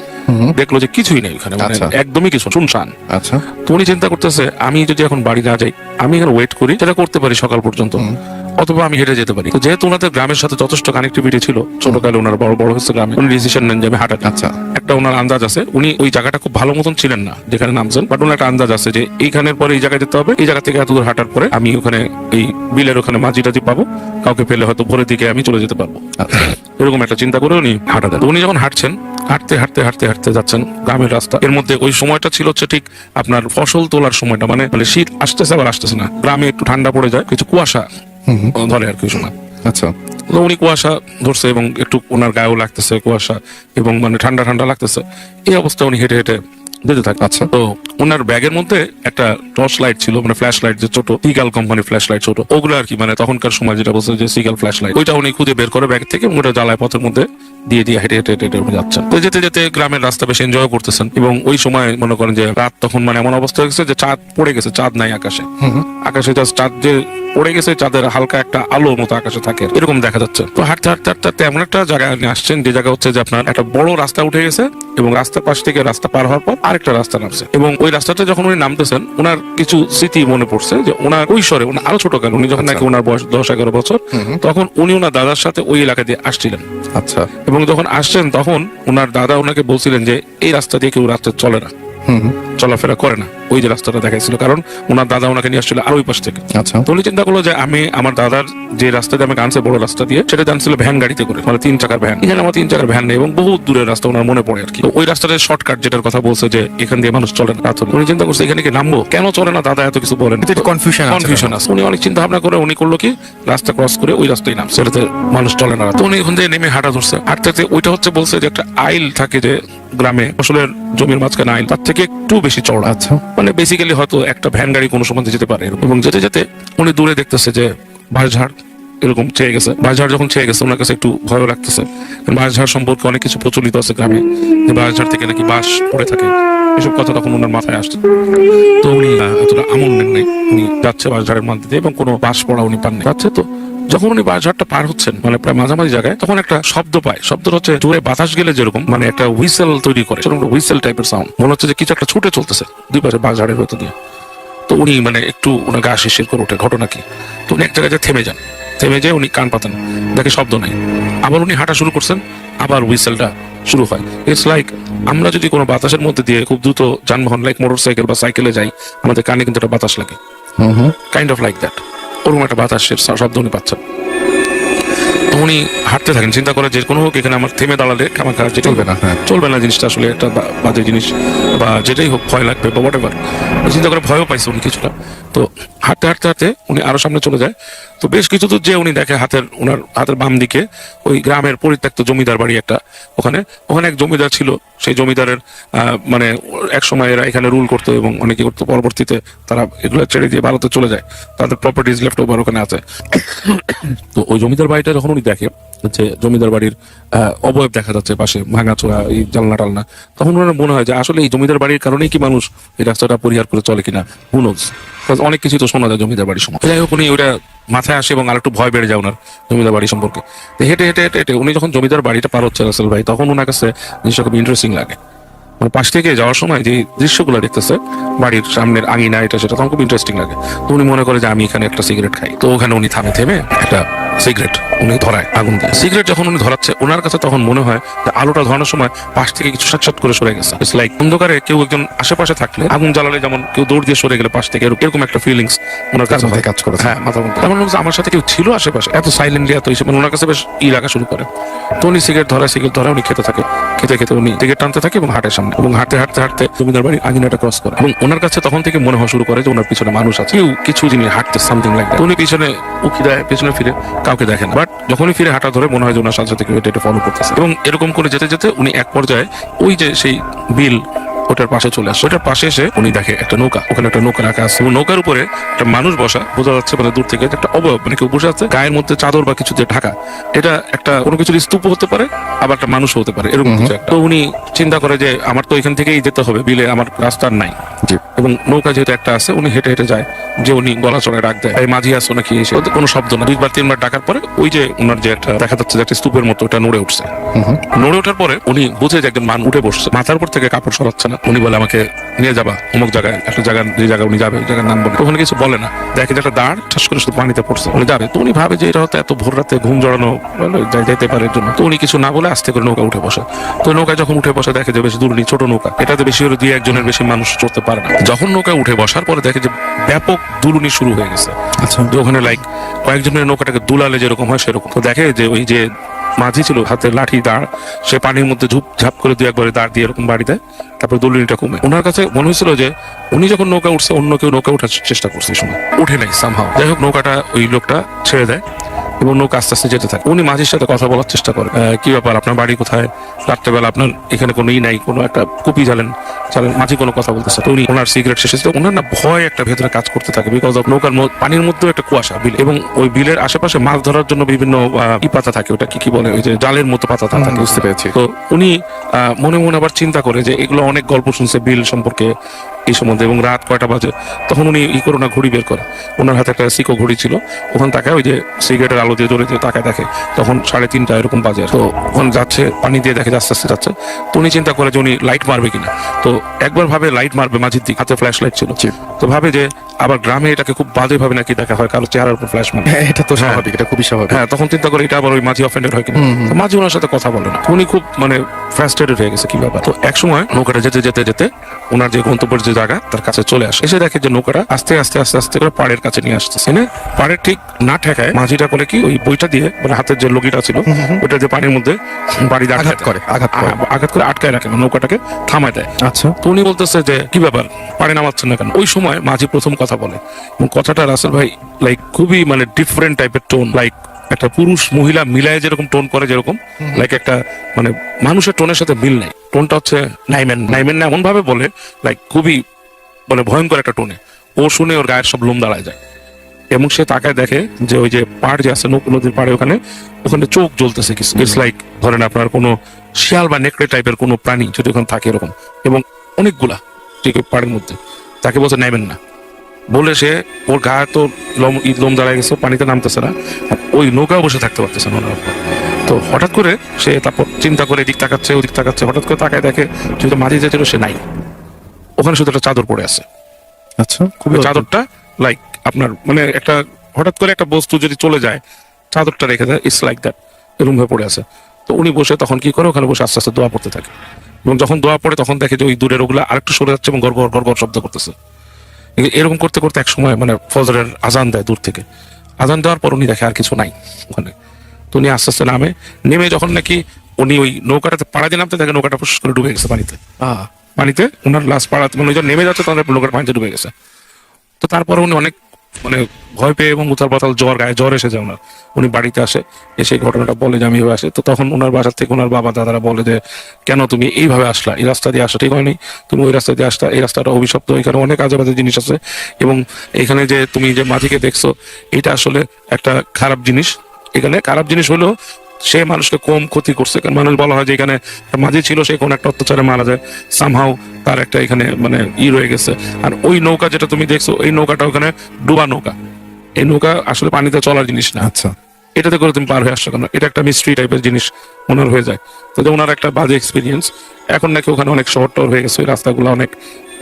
দেখলো যে কিছুই নেই ওখানে, মানে আচ্ছা। একদমই কিছু শুনশান। আচ্ছা। তো উনি চিন্তা করতেছে আমি যদি এখন বাড়ি না যাই, আমি এখানে ওয়েট করি, সেটা করতে পারি সকাল পর্যন্ত, অথবা আমি হেঁটে যেতে পারি। তো যেহেতু ওনাদের গ্রামের সাথে যথেষ্ট কানেক্টিভিটি ছিল, ছোটকালে ওনার বড় বড় হচ্ছে গ্রামে, উনি ডিসিশন নেন যে আমি হাঁটা। আচ্ছা। একটা ওনার আন্দাজ আছে, উনি ওই জায়গাটা খুব ভালো মতন ছিলেন না যেখানে নামছেন, বাট ওনার একটা আন্দাজ আছে যে এইখানের পরে এই জায়গায় যেতে হবে, এই জায়গা থেকে এত দূর হাঁটার পরে আমি ওখানে এই বিলের ওখানে মাঝি টাঝি পাবো, কাউকে পেলে হয়তো ভোরের দিকে আমি চলে যেতে পারবো। এরকম একটা চিন্তা করে উনি হাঁটা দেন। তো উনি যখন হাঁটছেন, হাঁটতে হাঁটতে হাঁটতে হাঁটতে যাচ্ছেন গ্রামের রাস্তা, এর মধ্যে ওই সময়টা ছিল হচ্ছে ঠিক আপনার ফসল তোলার সময়টা, মানে মানে শীত আসতেছে আবার আসতেছে না, গ্রামে একটু ঠান্ডা পড়ে যায়, কিছু কুয়াশা ধরে আর কি সময়। আচ্ছা। তো উনি কুয়াশা ধরছে এবং একটু ওনার গায়েও লাগতেছে কুয়াশা এবং মানে ঠান্ডা ঠান্ডা লাগতেছে, এই অবস্থায় উনি হেঁটে হেঁটে যেতে থাকে। আচ্ছা। তো ওনার ব্যাগের মধ্যে একটা টর্চ লাইট ছিল, মানে ফ্ল্যাশ লাইট, যে ছোট সিগাল কোম্পানির ফ্ল্যাশ লাইট, ছোট ওগুলো আর কি, মানে তখনকার সময় যেটা বলছে যে সিগাল ফ্ল্যাশ লাইট, ওইটা উনি খুঁজে বের করে ব্যাগ থেকে এবং ওটা জ্বালায় পথের মধ্যে দিয়ে দিয়ে হেঁটে হেঁটে হেঁটে উনি যাচ্ছেন। তো যেতে যেতে গ্রামের রাস্তা বেশ এনজয় করতেছেন এবং ওই সময় মনে করেন যে রাত তখন মানে এমন অবস্থা হয়ে গেছে যে চাঁদ পড়ে গেছে, চাঁদ নাই আকাশে, আকাশে জাস্ট চাঁদ যে পড়ে গেছে, চাঁদের হালকা একটা আলো মতো আকাশে থাকে এরকম দেখা যাচ্ছে। তো হাঁটতে হাঁটতে হাঁটতে হাঁটতে এমন একটা জায়গায় আপনি আসছেন যে জায়গা হচ্ছে যে আপনার একটা বড় রাস্তা উঠে গেছে এবং রাস্তার পাশ থেকে রাস্তা পার হওয়ার পর আরেকটা রাস্তা নামছে, এবং ওই রাস্তাটা যখন উনি নামতেছেন ওনার কিছু স্মৃতি মনে পড়ছে যে ওনার কৈশোরে, উনি আরো ছোট কাল, উনি যখন নাকি ওনার বয়স 10-11 বছর, তখন উনি ওনার দাদার সাথে ওই এলাকা দিয়ে আসছিলেন। আচ্ছা। এবং যখন আসছেন তখন ওনার দাদা ওনাকে বলছিলেন যে এই রাস্তা দিয়ে কেউ রাস্তায় চলে না, চলাফেরা করে না, ওই যে রাস্তাটা দেখাইছিল, কারণ ওনার দাদা ওনাকে নিয়ে আসছিল আর ওই পাশ থেকে। আচ্ছা। তো উনি চিন্তা করলো যে আমি আমার দাদার যে রাস্তা দিয়ে আমাকে আনছে বড় রাস্তা দিয়ে, সেটা জানছিল ভ্যান গাড়িতে করে, মানে 3 চাকার ভ্যান। এখানে আমার 3 চাকার ভ্যান নেই এবং বহুত দূরের রাস্তা ওনার মনে পড়ে আর কি। তো ওই রাস্তাটা শর্টকাট যেটার কথা বলছে যে এখান দিয়ে মানুষ চলে না, রাত হলে। উনি চিন্তা করছে এখানে কি নামবো, কেন চলে না দাদা এত কিছু বলেন, কনফিউশন আছে। উনি অনেক চিন্তা ভাবনা করে উনি করলো কি রাস্তা ক্রস করে ওই রাস্তায় নামছে, সেটাতে মানুষ চলে না। তো উনি ওখান থেকে নেমে হাঁটা ধরছে, হাঁটতে ওইটা হচ্ছে বলছে যে একটা আইল থাকে যে গ্রামে ফসলের জমির মাঝখানে আইল, তার থেকে একটু বেশি চওড়া। আচ্ছা। মানে বেসিক্যালি হয়তো একটা ভ্যান গাড়ি কোনো সময় যেতে পারে এরকম। এবং যেতে যেতে উনি দূরে দেখতেছে যে বাঁশঝাড় এরকম ছেয়ে গেছে। বাঁশঝাড় যখন ছেয়ে গেছে ওনার কাছে একটু ভয় লাগতেছে, বাঁশঝাড় সম্পর্কে অনেক কিছু প্রচলিত আছে গ্রামে, যে বাঁশঝাড় থেকে নাকি বাঁশ পড়ে থাকে, এসব কথা তখন ওনার মাথায় আসছে। তো উনি এতটা আমল নেন নাই, উনি যাচ্ছে বাঁশঝাড়ের মধ্যে দিয়ে এবং কোনো বাঁশ পড়া উনি পান নাই। যাচ্ছে, তো যখন উনি বাঁশঝাড়টা পার হচ্ছেন মানে প্রায় মাঝামাঝি জায়গায়, তখন একটা শব্দ পায়। শব্দটা হচ্ছে জোরে বাতাস গেলে যেরকম মানে একটা হুইসেল তৈরি করে, সেরকম হুইসেল টাইপের সাউন্ড, মনে হচ্ছে যে কিছু একটা ছুটে চলতেছে দুই পাশে বাঁশঝাড়ের ভেতর দিয়ে। তো উনি মানে একটু ওনার গা শিরশির করে ওঠে, ঘটনা কি। তো উনি এক জায়গায় থেমে যান, থেমে যেয়ে উনি কান পাতেন, দেখে শব্দ নাই। আবার উনি হাঁটা শুরু করছেন, আবার হুইসেলটা শুরু হয়। ইটস লাইক আমরা যদি কোনো বাতাসের মধ্যে দিয়ে খুব দ্রুত যানবাহন লাইক মোটরসাইকেল বা সাইকেলে যাই, আমাদের কানে কিন্তু একটা বাতাস লাগে, কাইন্ড অফ লাইক দ্যাট, ওরকম একটা বাতাসের শব্দ উনি পাচ্ছেন। তো উনি হাঁটতে থাকেন, চিন্তা করে যে কোনো হোক এখানে আমার থেমে দাঁড়ালে আমার কাজ যেটা চলবে না, হ্যাঁ। চলবে না, জিনিসটা আসলে একটা বাজে জিনিস বা যেটাই হোক ভয় লাগবে বা হোয়াট এভার, চিন্তা করে ভয়ও পাইছে উনি কিছুটা। তো হাঁটতে হাঁটতে হাঁটতে উনি আরো সামনে চলে যায়। তো বেশ কিছু দূর যে উনি দেখে ওনার হাতের বাম দিকে ওই গ্রামের পরিত্যক্ত জমিদার বাড়ি একটা, ওখানে এক জমিদার ছিল। সেই জমিদারের মানে এক সময় এরা এখানে রুল করতো এবং অনেকে করতো, পরবর্তীতে তারা এগুলো ছেড়ে দিয়ে ভারতে চলে যায়, তাদের প্রপার্টিজ লেফট ওভার ওখানে আছে। তো ওই জমিদার বাড়িটা যখন উনি দেখে যে জমিদার বাড়ির অবয়ব দেখা যাচ্ছে পাশে, ভাঙাচোরা এই জালনা টালনা, তখন ওনার মনে হয় যে আসলে এই জমিদার বাড়ির কারণেই কি মানুষ এই রাস্তাটা পরিহার করে চলে কিনা, হু নোজ। অনেক কিছু তো শোনা যায় জমিদার বাড়ির সময়। যাই হোক উনি ওটা মাথায় আসে এবং আরেকটু ভয় বেড়ে যায় ওনার জমিদার বাড়ি সম্পর্কে। তো হেঁটে হেঁটে হেঁটে হেঁটে উনি যখন জমিদার বাড়িটা পার হচ্ছে রাসেল ভাই, তখন ওনার কাছে জিনিসটা খুব ইন্টারেস্টিং লাগে। মানে পাশ থেকে যাওয়ার সময় যে দৃশ্যগুলো দেখতেছে বাড়ির সামনের আঙিনা এটা সেটা, তখন খুব ইন্টারেস্টিং লাগে। তো উনি মনে করে যে আমি এখানে একটা সিগারেট খাই। তো ওখানে উনি থেমে একটা সিগারেট উনি ধরায় আগুন দিয়ে। সিগারেট যখন উনি ধরাচ্ছে ওনার কাছে তখন মনে হয় যে আলোটা ধরানোর সময় পাশ থেকে কিছু সাটসাট করে সরে গেছে। ইটস লাইক অন্ধকারে কেউ একজন আশেপাশে থাকলে আগুন জ্বালালে যেমন কেউ দৌড় দিয়ে সরে গেলে পাশ থেকে এরকম একটা ফিলিংস ওনার কাছে কাজ করে। হ্যাঁ, মাথার মধ্যে আমার মনে হচ্ছে আমার সাথে কেউ ছিল আশেপাশে, এত সাইলেন্টলি এত হিসেবে ওনার কাছে বেশ লাগা শুরু করে। তো উনি সিগারেট ধরা উনি খেতে থাকে, খেতে উনি সিগারেট টানতে থাকে এবং হাঁটের সামনে, এবং হাঁটতে হাঁটতে হাঁটতে জমিদার বাড়ির আঙিনাটা ক্রস করে। এবং ওনার কাছে তখন থেকে মনে হওয়া শুরু করে যে ওনার পিছনে মানুষ আছে, কেউ কিছু জিনিস হাঁটতে সামথিং লাইক দ্যাট। উনি পিছনে উকি দেয়, পিছনে ফিরে কাউকে দেখেন, বাট যখনই ফিরে হাঁটা ধরে মনে হয় যে ওনার সাথে সাথে কেউ এটা ফলো করতেছে। এবং এরকম করে যেতে যেতে উনি এক পর্যায়ে ওই যে সেই বিল ওটার পাশে চলে আসে। ওটার পাশে এসে উনি দেখে একটা নৌকা, ওখানে একটা নৌকা রাখা আছে এবং নৌকার উপরে একটা মানুষ বসা, বোঝা যাচ্ছে মানে দূর থেকে একটা অবয়ব, মানে কেউ বসে আছে, গায়ের মধ্যে চাদর বা কিছু দিয়ে ঢাকা। এটা একটা কোনো কিছুর স্তূপ হতে পারে, আবার একটা মানুষ হতে পারে, এরকম কিছু একটা। তো উনি চিন্তা করে যে আমার তো এখান থেকেই যেতে হবে বিলে, আমার রাস্তার নাই। এবং নৌকা যেহেতু একটা আছে, উনি হেঁটে হেঁটে যায়, যে উনি গলা চড়ায় ডাক দেয়, এই মাঝি আসো নাকি, এসে কোনো শব্দ না। 2-3 বার ডাকার পরে ওই যে ওনার যে একটা দেখা যাচ্ছে যে একটা স্তূপের মতো, ওটা নড়ে উঠছে। নড়ে ওঠার পরে উনি বুঝে যে একজন মান উঠে বসছে, মাথার উপর থেকে কাপড় সরাচ্ছে না। উনি বলে আমাকে নিয়ে যাবা অমুক জায়গায়, একটা জায়গা, যে জায়গায় উনি যাবে ওই জায়গার নাম বলে। ওখানে কিছু বলে না, দেখে যে একটা দাঁড় ঠাস করে শুধু পানিতে পড়ছে, উনি যাবে। তো উনি ভাবে যে এটা হয়তো এত ভোর রাতে ঘুম জড়ানো যাইতে পারে এর জন্য। তো উনি কিছু না বলে আস্তে করে নৌকা উঠে বসে। তো নৌকায় যখন উঠে বসে দেখে যে বেশি দূর নেই, ছোট নৌকা, এটাতে বেশি হলে 2-1 জনের বেশি মানুষ চড়তে পারে না। যখন নৌকায় উঠে বসার পরে দেখে যে ব্যাপক দুলুনি শুরু হয়ে গেছে। আচ্ছা। যে ওখানে লাইক কয়েকজনের নৌকাটাকে দুলালে যেরকম হয় সেরকম। তো দেখে যে ওই যে মাঝি ছিল হাতে লাঠি দাঁড়, সে পানির মধ্যে ঝাপ করে 2-1 দাঁড় দিয়ে এরকম বাড়ি দেয়, তারপর দুলুনিটা কমে। ওনার কাছে মনে হয়েছিল যে উনি যখন নৌকা উঠছে অন্য কেউ নৌকা ওঠার চেষ্টা করছে, এই সময় উঠে নাই সামহাও। যাই হোক, নৌকাটা ওই লোকটা ছেড়ে দেয় এবং নৌকা আস্তে আস্তে যেতে থাকে। উনি মাঝির সাথে কথা বলার চেষ্টা করে, কি ব্যাপার, আপনার বাড়ি কোথায়, রাত্রেবেলা আপনার এখানে কোনো নাই, কোনো একটা কুপি জ্বালেন। মাঝি কোনো কথা বলতেছে। তো উনি ওনার সিগারেট শেষে, ওনার না ভয় একটা ভেতরে কাজ করতে থাকে, বিকজ অফ নৌকার পানির মধ্যেও একটা কুয়াশা বিল, এবং ওই বিলের আশেপাশে মাছ ধরার জন্য বিভিন্ন কি পাতা থাকে, ওটা কি বলে, ওই যে জালের মতো পাতা থাকে। বুঝতে পেরেছি। তো উনি মনে মনে আবার চিন্তা করে যে এগুলো অনেক গল্প শুনছে বিল সম্পর্কে এই সম্বন্ধে, এবং রাত কয়টা বাজে। তখন উনি করে না, ঘড়ি বের করে। ওনার হাতে একটা সিকো ঘড়ি ছিল, ওখানে তাকায়, ওই যে সিগারেটের আলো দিয়ে জোরে তাকায়, দেখে তখন 3:30 এরকম বাজে। তো ওখানে যাচ্ছে, পানি দিয়ে দেখে আস্তে আস্তে যাচ্ছে। তো উনি চিন্তা করে যে উনি লাইট মারবে কিনা। তো একবার ভাবে লাইট মারবে মাঝির দিক, হাতে ফ্ল্যাশ লাইট ছিল। তো ভাবে যে আবার গ্রামে এটাকে খুব বাজে ভাবে নাকি দেখা হয়, কারো চেহারার উপর ফ্ল্যাশ মারে। এটা তো স্বাভাবিক, এটা খুবই স্বাভাবিক। হ্যাঁ, তখন চিন্তা করে এটা আবার ওই মাঝি অফেন্ডেড হয় কিনা। তো মাঝি ওনার সাথে কথা বলে না। উনি খুব মানে ফ্রাস্ট্রেটেড হয়ে গেছে কি ব্যাপার। তো এক সময় নৌকাটা যেতে যেতে যেতে ওনার যে গন্তব্যের যে জায়গা তার কাছে চলে আসে। এসে দেখে যে নৌকাটা আস্তে আস্তে আস্তে আস্তে করে পাড়ের কাছে নিয়ে আসতেছে। এনে পাড়ের ঠিক না ঠেকায় মাঝিটা করে কি ওই বইটা দিয়ে, মানে হাতের যে লগিটা ছিল ওটা যে পানির মধ্যে বাড়ি আঘাত করে আটকায় রাখে, নৌকাটাকে থামায় দেয়। আচ্ছা। তো উনি বলতেছে যে কি ব্যাপার, পানি নামাচ্ছেন না কেন। ওই সময় মাঝি প্রথম কথা বলে, এবং কথাটা রাসেল ভাই লাইক খুবই মানে ডিফারেন্ট টাইপের টোন, লাইক একটা পুরুষ মহিলা মিলায় যেরকম টোন করে, যেরকম লাইক একটা মানে মানুষের টোনের সাথে মিল নাই। টোনটা হচ্ছে নাইমেন না এমন ভাবে বলে, লাইক খুবই মানে ভয়ঙ্কর একটা টোনে। ও শুনে ওর গায়ের সব লোম দাঁড়ায় যায়, এবং সে তাকায় দেখে যে ওই যে পাড় যে আছে নদীর পাড়ে, ওখানে চোখ জ্বলতেছে কিছু। ইটস লাইক ধরেন আপনার কোনো শিয়াল বা নেকড়ে টাইপের কোনো প্রাণী যদি ওখানে থাকে এরকম, এবং অনেকগুলা ঠিক ওই পাড়ের মধ্যে। তাকে বলছে নাইবেন না বলে, সে ওর গায়ে তো লোম দাঁড়ায় গেছে, পানিতে নামতেছে না, আর ওই নৌকাও বসে থাকতে পারতেছে না। তো হঠাৎ করে সে তারপর চিন্তা করে এদিক তাকাচ্ছে ওদিক তাকাচ্ছে, হঠাৎ করে তাকায় দেখে যেহেতু মাঝি যে ছিল সে নাই, ওখানে শুধু একটা চাদর পড়ে আছে। আচ্ছা। খুবই চাদরটা লাইক আপনার মানে একটা হঠাৎ করে একটা বস্তু যদি চলে যায়, চাদরটা রেখে দেয়, ইটস লাইক দ্যাট, এরকম হয়ে পড়ে আছে। তো উনি বসে তখন কি করে, ওখানে বসে আস্তে আস্তে দোয়া পড়তে থাকে, এবং যখন দোয়া পড়ে তখন দেখে যে ওই দূরের ওগুলা আরেকটু সরে যাচ্ছে এবং গড় গড় শব্দ করতেছে। এরকম করতে করতে এক সময় মানে ফজরের আজান দেয় দূর থেকে। আজান দেওয়ার পর উনি দেখে আর কিছু নাই ওখানে। তো উনি আস্তে আস্তে নেমে যখন নাকি উনি ওই নৌকাটাতে পাড়া দিয়ে নামতে দেখে, নৌকাটা ফুস করে ডুবে গেছে পানিতে। ওনার লাশ পাড়াতে মানে নেমে যাচ্ছে, তখন নৌকার পানিতে ডুবে গেছে। তো তারপরে উনি অনেক মানে ভয় পেয়ে এবং উতাল পাতাল গায়ে জ্বর এসে যায় ওনার। উনি বাড়িতে আসে, এসে ঘটনাটা বলে যে আমি এভাবে আসে। তো তখন ওনার বাসার থেকে ওনার বাবা দাদারা বলে যে কেন তুমি এইভাবে আসলা, এই রাস্তা দিয়ে আসা ঠিক হয়নি, তুমি ওই রাস্তা দিয়ে আসতা, এই রাস্তাটা অভিশপ্ত, এখানে অনেক আজেবাজে জিনিস আছে, এবং এখানে যে তুমি যে মাঝিকে দেখছো এটা আসলে একটা খারাপ জিনিস। এখানে খারাপ জিনিস হলো সে মানুষকে কম ক্ষতি করছে, কারণ মানুষ বলা হয় যে এখানে মাঝি ছিল, সে কোন একটা অত্যাচারে মারা যায়, সামহাও তার একটা এখানে মানে রয়ে গেছে। আর ওই নৌকা যেটা তুমি দেখছো, এই নৌকাটা ওখানে ডুবা নৌকা, এই নৌকা আসলে পানিতে চলার জিনিস না। আচ্ছা। এটাতে করে তুমি পার হয়ে আসছো কেন, এটা একটা মিস্ট্রি টাইপের জিনিস ওনার হয়ে যায়। তো যে ওনার একটা বাজে এক্সপিরিয়েন্স। এখন নাকি ওখানে অনেক শহর টহর হয়ে গেছে, ওই রাস্তাগুলো অনেক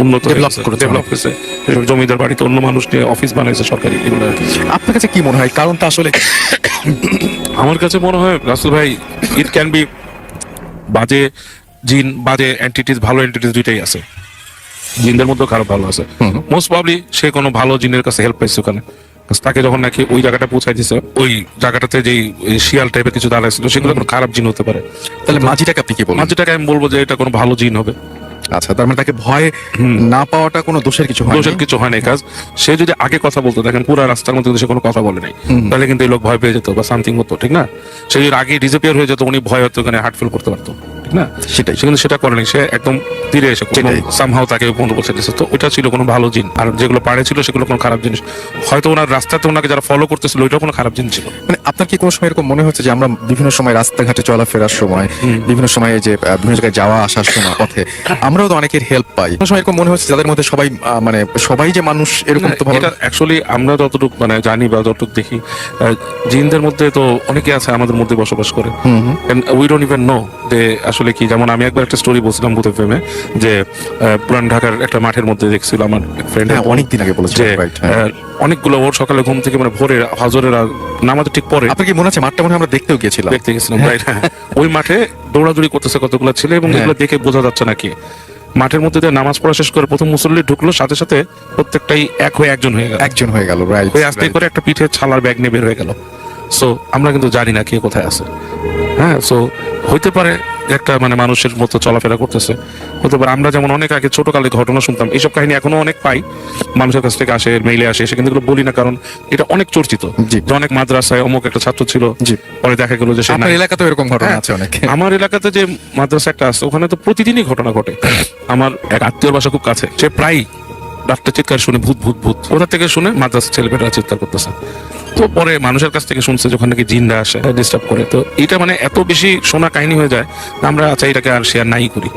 উন্নত ডেভেলপ হয়েছে, জমিদার বাড়িতে অন্য মানুষ নিয়ে অফিস বানাইছে সরকারি, এগুলো আর কি। আপনার কাছে কি মনে হয় কারণটা আসলে? আমার কাছে মনে হয় রাসেল ভাই, ইট ক্যান বি বাজে জিন, বাজে এন্টিটিস, ভালো এন্টিটিস দুইটাই আছে। জিনদের মধ্যেও খারাপ ভালো আছে। মোস্ট প্রবাবলি সে কোনো ভালো জিনের কাছে হেল্প পাইছে ওখানে। তাকে যখন নাকি ওই জায়গাটা পৌঁছাই দিছে, ওই জায়গাটাতে যেই শিয়াল টাইপের কিছু দাঁড়াইছিল, সেগুলো কোনো খারাপ জিন হতে পারে। তাহলে মাঝিটাকে আপনি কি বলবেন? মাঝিটাকে আমি বলবো যে এটা কোনো ভালো জিন হবে। আচ্ছা, তার মানে তাকে ভয় না পাওয়াটা কোনো দোষের কিছু হয় না? দোষের কিছু হয় না। কাজ সে যদি আগে কথা বলতো, দেখেন পুরো রাস্তার মধ্যে সে কোনো কথা বলে নাই, তাহলে কিন্তু এই লোক ভয় পেয়ে যেত বা সামথিং হতো, ঠিক না? সে যদি আগে ডিসঅ্যাপিয়ার হয়ে যেত, উনি ভয় হতো, ওখানে হার্ট ফিল করতে পারতো, ঠিক না? সেটাই। সে কিন্তু সেটা করেনি, সে একদম তীরে এসে সেটাই। সামহাও তাকে পনেরো বছর দিচ্ছে, তো ওটা ছিল কোনো ভালো জিন। আর যেগুলো পাড়ে ছিল সেগুলো কোনো খারাপ জিনিস। হয়তো ওনার রাস্তাতে ওনাকে যারা ফলো করতেছিল ওইটাও কোনো খারাপ জিনিস ছিল। মানে আপনার কি কোনো সময় এরকম মনে হচ্ছে যে আমরা বিভিন্ন সময় রাস্তাঘাটে চলাফেরার সময়, বিভিন্ন সময় যে বিভিন্ন জায়গায় যাওয়া আসার সময় পথে আমরাও তো অনেকের হেল্প পাই, কোনো সময় এরকম মনে হচ্ছে যাদের মধ্যে সবাই মানে সবাই যে মানুষ এরকম তো ভালো এটা অ্যাকচুয়ালি আমরা যতটুকু মানে জানি বা যতটুকু দেখি, জিনদের মধ্যে তো অনেকে আছে আমাদের মধ্যে বসবাস করে, উই ডোন্ট ইভেন নো যে আসলে কি। যেমন আমি একবার একটা স্টোরি বলছিলাম ভূত এফএমে যে পুরান ঢাকার একটা মাঠের মধ্যে দেখছিল আমার ফ্রেন্ড, হ্যাঁ, অনেকদিন আগে বলেছেন, যে right, হ্যাঁ। অনেকগুলো ওর সকালে ঘুম থেকে মানে ভোরে হজরের নামাজের ঠিক পরে আপনার কি মনে আছে মাঠটা মনে হয় আমরা দেখতেও গিয়েছিলাম? দেখতে গেছিলাম, রাইট? হ্যাঁ, ওই মাঠে দৌড়াদৌড়ি করতেছে কতগুলো ছেলে, এবং হ্যাঁ। এগুলো দেখে বোঝা যাচ্ছে না কি। মাঠের মধ্যে দিয়ে নামাজ পড়া শেষ করে প্রথম মুসল্লি ঢুকলো, সাথে সাথে প্রত্যেকটাই এক হয়ে একজন হয়ে গেল, একজন হয়ে গেল, রাইট। ওই আস্তে করে একটা পিঠে ছালার ব্যাগ নিয়ে বের হয়ে গেল। সো আমরা কিন্তু জানি না কে কোথায় আছে। হ্যাঁ, সো হইতে পারে একটা মানে মানুষের মতো চলাফেরা করতেছে, হতে পারে আমরা যেমন অনেক আগে ছোটকালে ঘটনা শুনতাম, এইসব কাহিনী এখনো অনেক পাই, মানুষের কাছ থেকে আসে, মেইলে আসে, সে কিন্তু এগুলো বলি না কারণ এটা অনেক চর্চিত। জি। যে অনেক মাদ্রাসায় অমুক একটা ছাত্র ছিল, জি। পরে দেখা গেল যে সে আপনার নাই। এলাকাতেও এরকম ঘটনা হ্যাঁ, আছে অনেক। আমার এলাকাতে যে মাদ্রাসা একটা আছে ওখানে তো প্রতিদিনই ঘটনা ঘটে। আমার এক আত্মীয়র বাসা খুব কাছে, সে প্রায় ডাক্তার চিৎকার শুনে ভূত ভূত ভূত, ওটা থেকে শুনে মাদ্রাসার ছেলেমেয়েরা চিৎকার করতেছে। তো পরে মানুষের কাছ থেকে শুনছে যখন নাকি জিনরা আসে ডিস্টার্ব করে, তো এটা মানে এত বেশি শোনা কাহিনী হয়ে যায়, আমরা আচ্ছা এটাকে আর শেয়ার নাই করি।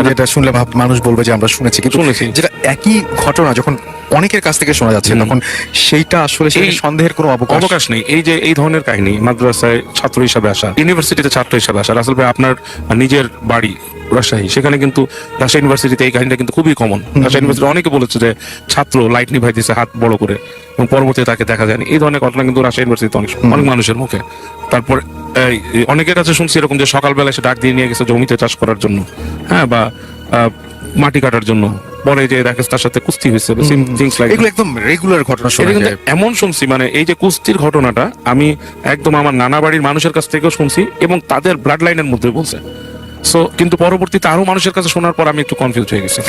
যেটা শুনলে মানুষ বলবে যে আমরা শুনেছি, কিন্তু শুনেছি। যেটা একই ঘটনা যখন অনেকের কাছ থেকে শোনা যাচ্ছে তখন সেইটা আসলে সেই সন্দেহের কোনো অবকাশ নেই। এই যে এই ধরনের কাহিনী মাদ্রাসায় ছাত্র হিসাবে আসা, ইউনিভার্সিটিতে ছাত্র হিসাবে আসা, রাসেল ভাই আপনার নিজের বাড়ি রাজশাহী, সেখানে কিন্তু রাজশাহী ইউনিভার্সিটিতে এই কাহিনীটা কিন্তু খুবই কমন। রাজশাহী ইউনিভার্সিটি অনেকে বলেছে যে ছাত্র লাইট নিভাই দিয়েছে হাত বড় করে, এবং পরবর্তীতে তাকে দেখা যায়নি। এই ধরনের ঘটনা কিন্তু রাজশাহী ইউনিভার্সিটিতে অনেক মানুষের মুখে। তারপর অনেকের কাছে শুনছি এরকম যে সকালবেলা সে ডাক দিয়ে নিয়ে গেছে জমিতে চাষ করার জন্য, হ্যাঁ, বা মাটি কাটার জন্য, পরে যে দেখে তার সাথে কুস্তি হয়েছে, এগুলো একদম রেগুলার ঘটনা শোনা এটা কিন্তু যায়। এমন শুনছি, মানে এই যে কুস্তির ঘটনাটা আমি একদম আমার নানা বাড়ির মানুষের কাছ থেকেও শুনছি, এবং তাদের ব্লাড লাইনের মধ্যে বলছে। সো কিন্তু পরবর্তীতে আরো মানুষের কাছে শোনার পর আমি একটু কনফিউজ হয়ে গেছি,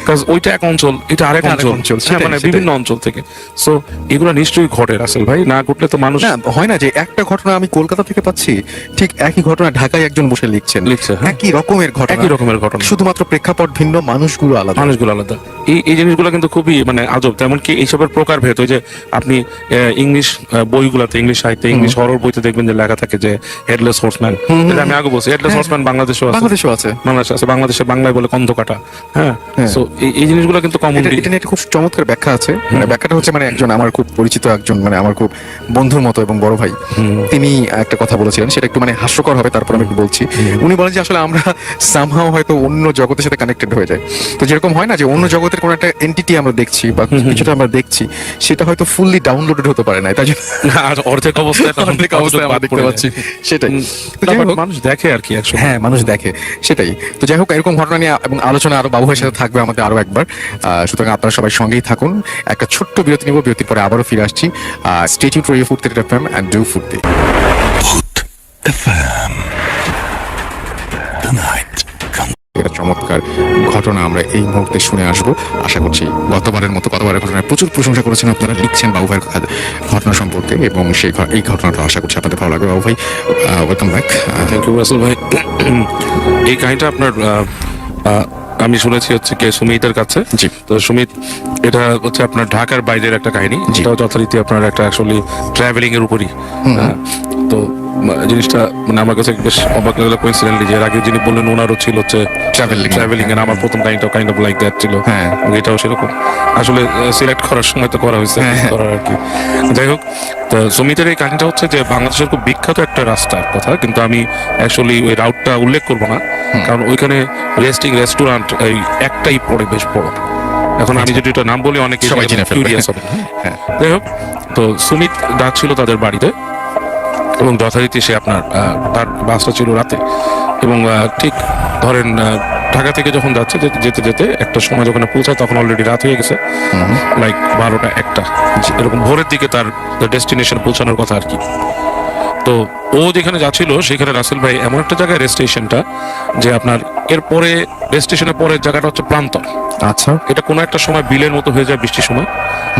কারণ ওইটা এক অঞ্চল, এটা আরেক এটা আরেক অঞ্চল, অঞ্চল, হ্যাঁ, মানে সেটাই। বিভিন্ন অঞ্চল থেকে। সো এগুলো নিশ্চয়ই ঘটে রাসেল ভাই, না ঘটলে তো মানুষ না, হয় না যে একটা ঘটনা আমি কলকাতা থেকে পাচ্ছি, ঠিক একই ঘটনা ঢাকায় একজন বসে লিখছেন, লিখছে, হ্যাঁ। একই রকমের ঘটনা, একই রকমের ঘটনা, শুধুমাত্র প্রেক্ষাপট ভিন্ন, মানুষগুলো আলাদা। মানুষগুলো আলাদা। এই জিনিসগুলো কিন্তু খুবই মানে আজব। তেমন কি এইসবের প্রকারভেদ, ওই যে আপনি ইংলিশ বইগুলোতে, ইংলিশ সাহিত্যে, ইংলিশ হরর বইতে দেখবেন যে লেখা থাকে যে হেডলেস হর্সম্যান, যেটা আমি আগে বলছি, হেডলেস হর্সম্যান বাংলাদেশেও আছে, বাংলাদেশেও আছে। বাংলাদেশে আছে, বাংলাদেশে বাংলায় বলে কন্ধ কাটা। হ্যাঁ, হ্যাঁ। সো এই জিনিসগুলো কিন্তু কমন। এটা নিয়ে একটা খুব চমৎকার ব্যাখ্যা আছে। মানে ব্যাখ্যাটা হচ্ছে, মানে একজন আমার খুব পরিচিত একজন, মানে আমার খুব বন্ধুর মতো এবং বড় ভাই, তিনি একটা কথা বলেছিলেন, সেটা একটু মানে হাস্যকর হবে, তারপর আমি একটু বলছি। উনি বলেন যে আসলে আমরা সামহাও হয়তো অন্য জগতের সাথে কানেক্টেড হয়ে যায়। তো যেরকম হয় না যে অন্য জগতের কোনো একটা এন্টিটি আমরা দেখছি বা কিছুটা আমরা দেখছি, সেটা হয়তো ফুললি ডাউনলোডেড হতে পারে না, তাই জন্য আর অর্ধেক অবস্থায় তখন অনেক অবস্থায় আমরা দেখতে পাচ্ছি। সেটাই। তো না, যাই but হোক, মানুষ দেখে আর কি একসময়। হ্যাঁ, মানুষ দেখে, সেটাই। তো যাই হোক, এরকম ঘটনা নিয়ে এবং আলোচনা আরো বাবু ভাইয়ের সাথে থাকবে আমাদের আরো একবার। সুতরাং আপনারা সবাই সঙ্গেই থাকুন। একটা ছোট্ট বিরতি নিব, বিরতির পরে আবারও ফিরে আসছি। Stay tuned for food FM and do food day. একটা চমৎকার ঘটনা আমরা এই মুহূর্তে শুনে আসবো। আশা করছি গতবারের মতো গতবারের ঘটনায় প্রচুর প্রশংসা করেছেন আপনারা, লিখছেন বাবু ভাইয়ের ঘটনা সম্পর্কে, এবং এই ঘটনাটা আশা করছি আপনাদের ভালো লাগবে। বাবু ভাই, welcome back. Thank you Rasel ভাই। এই কাহিনীটা আপনার আমি শুনেছি হচ্ছে কি সুমিতের কাছে। জি। তো সুমিত, এটা হচ্ছে আপনার ঢাকার বাইরের একটা কাহিনী, জি। এটাও যথারীতি আপনার একটা অ্যাকচুয়ালি ট্রাভেলিং এর উপরই। তো জিনিসটা মানে আমার কাছে বেশ অবাক লাগলো কোইন্সিডেন্টলি, যে এর আগে যিনি বললেন ওনারও ছিল হচ্ছে ট্রাভেলিং এর, আমার প্রথম কাহিনীটাও কাইন্ড অফ লাইক দ্যাট ছিল। হ্যাঁ। এবং এটাও সেরকম আসলে সিলেক্ট করার সময় তো করা হয়েছে, করার আর কি। যাই হোক, তো সুমিতের এই কাহিনীটা হচ্ছে যে বাংলাদেশের খুব বিখ্যাত একটা রাস্তার কথা, কিন্তু আমি অ্যাকচুয়ালি ওই রাউটটা উল্লেখ করবো না, কারণ ওইখানে রেস্টুরেন্ট এই একটাই পড়ে বেশ বড়। এখন আমি যদি এটা নাম বলি অনেকে সবাই জেনে ফেলবে। কিউরিয়াস হবে। হ্যাঁ। যাই হোক, তো সুমিত যাচ্ছিল তাদের বাড়িতে, এবং যথারীতি সে আপনার তার বাসটা ছিল রাতে, এবং ঠিক ধরেন ঢাকা থেকে যখন যাচ্ছে, যেতে যেতে একটা সময় যখন পৌঁছায় তখন অলরেডি রাত হয়ে গেছে, লাইক 12টা 1টা এরকম ভোরের দিকে তার ডেস্টিনেশন পৌঁছানোর কথা আর কি। তো ও যেখানে যাচ্ছিল সেখানে রাসেল ভাই এমন একটা জায়গায় রেস্টেশনটা, যে আপনার এরপরে রেস্টেশনের পরের জায়গাটা হচ্ছে প্রান্তর। আচ্ছা। এটা কোনো একটা সময় বিলের মতো হয়ে যায় বৃষ্টির সময়,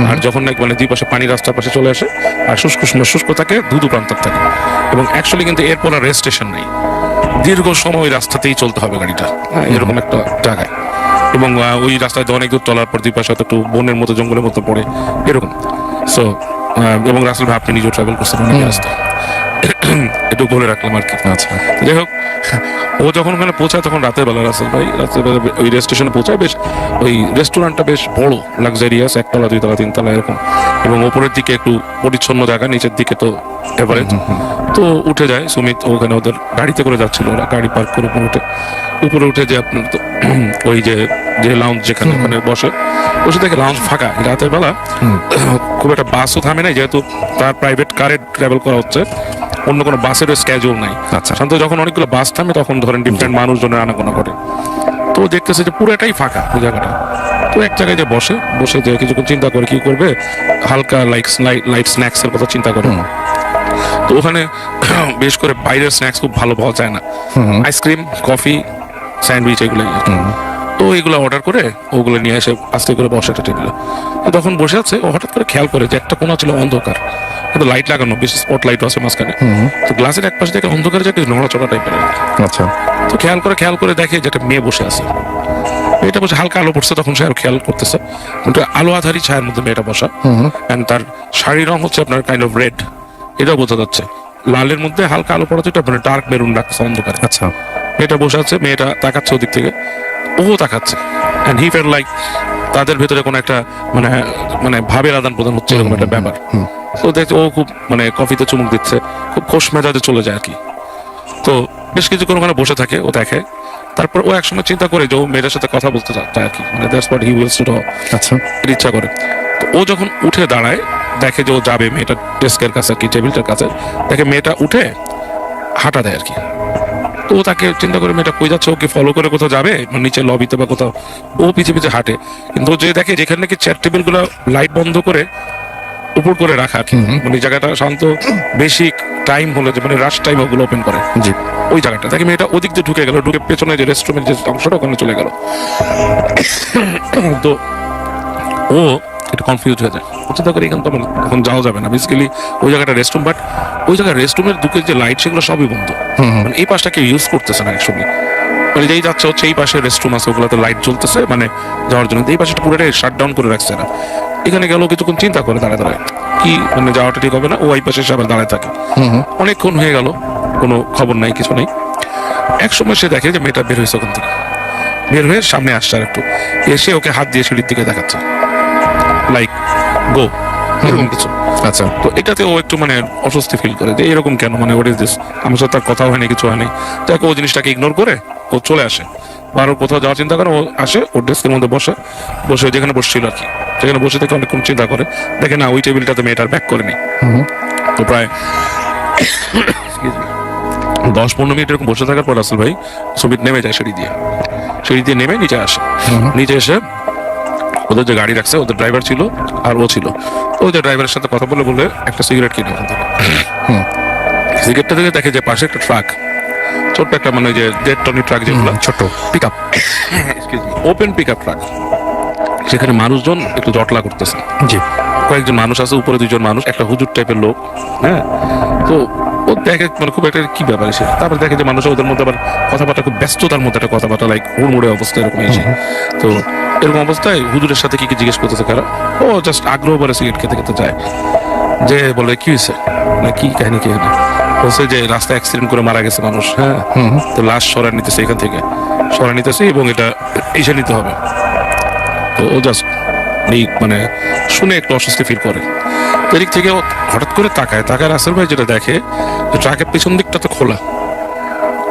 আর যখন নাকি মানে দুই পাশে পানি রাস্তার পাশে চলে আসে, আর শুষ্ক সময় শুষ্ক থাকে, ধুধু প্রান্তর থাকে, এবং অ্যাকচুয়ালি কিন্তু এরপর আর রেস্টেশন নেই, দীর্ঘ সময় ওই রাস্তাতেই চলতে হবে গাড়িটা, হ্যাঁ, এরকম একটা জায়গায়। এবং ওই রাস্তায় তো অনেক দূর চলার পর দুই পাশে হয়তো একটু বনের মতো জঙ্গলের মতো পড়ে এরকম। সো এবং রাসেল ভাই আপনি নিজেও ট্রাভেল করছেন অনেক রাস্তা, একটু বলে রাখলাম আর কি। আচ্ছা যাই হোক, ও যখন ওখানে পৌঁছায় তখন রাতের বেলা, রাসেল ভাই রাতের বেলা ওই রেল স্টেশনে পৌঁছায়। বেশ ওই রেস্টুরেন্টটা বেশ বড়, লাক্সারিয়াস, 1 তলা 2 তলা 3 তলা এরকম, এবং ওপরের দিকে একটু পরিচ্ছন্ন জায়গা, নিচের দিকে তো এভারেজ। তো উঠে যায় সুমিত, ওখানে ওদের গাড়িতে করে যাচ্ছিল, ওরা গাড়ি পার্ক করে উপরে উঠে যে আপনার তো ওই যে যে লাউঞ্জ যেখানে ওখানে বসে দেখে লাউঞ্জ ফাঁকা রাতের বেলা। খুব একটা বাসও থামে নাই, যেহেতু তার প্রাইভেট কারে ট্রাভেল করা হচ্ছে, অন্য কোনো বাসেরও স্ক্যাজুয়াল নাই। আচ্ছা। শান্ত যখন অনেকগুলো বাস থামে তখন ধরেন ডিফারেন্ট মানুষজনের আনাগোনা করে। তো দেখতেছে যে পুরোটাই ফাঁকা ওই জায়গাটা। তো এক জায়গায় যে বসে যে কিছুক্ষণ চিন্তা করে কি করবে, হালকা লাইট স্ন্যাক্স এর কথা চিন্তা করে। তো ওখানে বেশ করে বাইরের স্ন্যাক্স খুব ভালো পাওয়া যায় না, আইসক্রিম, কফি, স্যান্ডউইচ এগুলো। তো এগুলো অর্ডার করে ওগুলো নিয়ে এসে আস্তে করে বসে একটা টেবিলে। তখন বসে আছে, ও হঠাৎ করে খেয়াল করে যে একটা কোণা ছিল অন্ধকার, কিন্তু লাইট লাগানো, বেশি স্পট লাইট আছে মাঝখানে। তো গ্লাসের এক পাশে দেখে অন্ধকারে যে নড়াচড়া টাইপের। আচ্ছা। তো খেয়াল করে দেখে যে একটা মেয়ে বসে আছে। মেয়েটা বসে, হালকা আলো পড়ছে তখন সে আর খেয়াল করতেছে, কিন্তু আলো আধারী ছায়ার মধ্যে মেয়েটা বসা। এন্ড তার শাড়ির রং হচ্ছে আপনার কাইন্ড অফ রেড, এটাও বোঝা যাচ্ছে। লালের মধ্যে হালকা আলো পড়াতে এটা মানে ডার্ক মেরুন রাখছে অন্ধকারে। আচ্ছা। মেয়েটা বসে আছে, মেয়েটা তাকাচ্ছে ওদিক থেকে, ও তাকাচ্ছে। এন্ড হি ফেল লাইক তাদের ভেতরে কোনো একটা মানে মানে ভাবের আদান প্রদান হচ্ছে, এরকম একটা ব্যাপার। তো দেখছে ও খুব মানে কফিতে চুমুক দিচ্ছে, খুব খোশ মেজাজে চলে যায় আর কি। তো বেশ কিছুক্ষণ ওখানে বসে থাকে, ও দেখে। তারপর ও একসময় চিন্তা করে যে ও মেয়েটার সাথে কথা বলতে চায় আর কি, মানে that's what he wills to do. আচ্ছা। এর ইচ্ছা করে। তো ও যখন উঠে দাঁড়ায়, দেখে যে ও যাবে মেয়েটার ডেস্কের কাছে আর কি, টেবিলটার কাছে, দেখে মেয়েটা উঠে হাঁটা দেয় আর কি। তো ও তাকে চিন্তা করে মেয়েটা কই যাচ্ছে, ওকে ফলো করে কোথাও যাবে, মানে নিচে লবিতে বা কোথাও। ও পিছে পিছে হাঁটে, কিন্তু ও যে দেখে যেখানে নাকি চেয়ার টেবিল গুলো লাইট বন্ধ করে উপর করে রাখা আর কি, মানে জায়গাটা শান্ত, বেশি টাইম হলে যে মানে রাশ টাইম ওগুলো ওপেন করে, জি। ওই জায়গাটা দেখে মেয়েটা ওদিক দিয়ে ঢুকে গেল, ঢুকে পেছনে যে রেস্টরুমের যে অংশটা ওখানে চলে গেল। তো ও একটু কনফিউজ হয়ে যায়, চিন্তা করে এখানে তো আমার এখন যাওয়া যাবে না, বেসিক্যালি ওই জায়গাটা রেস্টরুম, বাট ওই জায়গায় রেস্টরুমের দুকে যে লাইট সেগুলো সবই বন্ধ, মানে এই পাশটা কেউ ইউজ করতেছে না অ্যাকচুয়ালি। মানে যেই যাচ্ছে হচ্ছে এই পাশে রেস্টরুম আছে, ওগুলোতে লাইট জ্বলতেছে মানে যাওয়ার জন্য, এই পাশটা পুরোটাই শাট ডাউন করে রাখছে না। এখানে গেল, কিছুক্ষণ চিন্তা করে দাঁড়ায় কি মানে যাওয়াটা ঠিক হবে না, ও এই পাশে এসে আবার দাঁড়ায় থাকে। অনেকক্ষণ হয়ে গেল, কোনো খবর নাই, কিছু নেই। এক সময় সে দেখে যে মেয়েটা বের হয়েছে ওখান থেকে, বের হয়ে সামনে আসছে আর একটু, এসে ওকে হাত দিয়ে সিঁড়ির দিকে দেখাচ্ছে, লাইক গো, এরকম কিছু। আচ্ছা। তো এটাতে ও একটু মানে অস্বস্তি ফিল করে যে এরকম কেন, মানে হোয়াট ইজ দিস, আমার সাথে তার কথা হয়নি, কিছু হয়নি। দেখো ও জিনিসটাকে ইগনোর করে ও চলে আসে, বা আরো কোথাও যাওয়ার চিন্তা করে। ও আসে, ওর ডেস্কের মধ্যে বসে যেখানে বসছিল আর কি, সেখানে বসে থেকে অনেকক্ষণ চিন্তা করে, দেখে না ওই টেবিলটাতে মেয়েটার ব্যাক করেনি। তো প্রায় 10-15 মিনিট এরকম বসে থাকার পর রাসেল ভাই সুমিত নেমে যায় সিঁড়ি দিয়ে নেমে নিচে আসে। নিচে এসে ওদের যে গাড়ি রাখছে, ওদের ড্রাইভার ছিল আর ও ছিল, ওদের ড্রাইভারের সাথে কথা বলে একটা সিগারেট কিনে ওখান থেকে। সিগারেটটা থেকে দেখে যে পাশে একটা ট্রাক, ছোট্ট একটা মানে যে 1.5 টনের ট্রাক, যেগুলো ছোট pick up, open pick up truck, সেখানে মানুষজন একটু জটলা করতেছে। জি। কয়েকজন মানুষ আছে, উপরে 2জন মানুষ, একটা হুজুর টাইপের লোক। হ্যাঁ, তো ও দেখে মানে খুব একটা কি ব্যাপার এসে, তারপর দেখে যে মানুষ ওদের মধ্যে আবার কথাবার্তা, খুব ব্যস্ততার মধ্যে একটা কথাবার্তা, লাইক হুড়মুড়ে অবস্থা এরকম এসে। তো এরকম অবস্থায় হুজুরের সাথে কি জিজ্ঞেস করতেছে কারা, ও জাস্ট আগ্রহ করে সিগারেট খেতে খেতে যায়, যে বলে কি হয়েছে, না কি কাহিনী, কি হলো, বলছে যে রাস্তায় অ্যাক্সিডেন্ট করে মারা গেছে মানুষ। হ্যাঁ, তো লাশ সরাই নিতেছে, এখান থেকে সরাই নিতেছে, এবং এটা এসে নিতে হবে। তো ও জাস্ট মানে শুনে একটু অস্বস্তি ফিল করে। এদিক থেকে ও হঠাৎ করে তাকায় রাসেল ভাই যেটা দেখে, ট্রাকের পিছন দিকটা তো খোলা,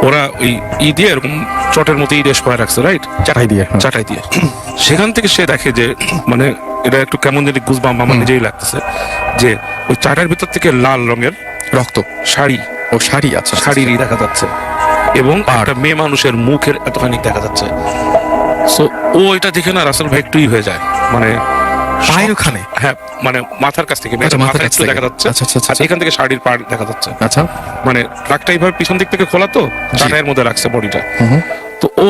ওরা ওই দিয়ে এরকম চটের মতো দিয়ে সরাই রাখছে, রাইট, চাটাই দিয়ে। সেখান থেকে সে দেখে যে মানে এটা একটু কেমন জানি গুজবাম আমার নিজেই লাগতেছে, যে ওই চাটার ভিতর থেকে লাল রঙের রক্ত, শাড়ি, ও শাড়ি, আচ্ছা, শাড়িরই দেখা যাচ্ছে, এবং একটা মেয়ে মানুষের মুখের এতখানি দেখা যাচ্ছে। সো ও এটা দেখে না রাসেল ভাই একটুই হয়ে যায়, মানে পায়ের ওখানে, হ্যাঁ মানে মাথার কাছ থেকে মাথার কাছ থেকে দেখা যাচ্ছে, আচ্ছা আচ্ছা আচ্ছা, এখান থেকে শাড়ির পাড় দেখা যাচ্ছে। আচ্ছা, মানে ট্রাকটা এইভাবে পিছন দিক থেকে খোলা, তো চাটাইয়ের মধ্যে রাখছে বডিটা। তো ও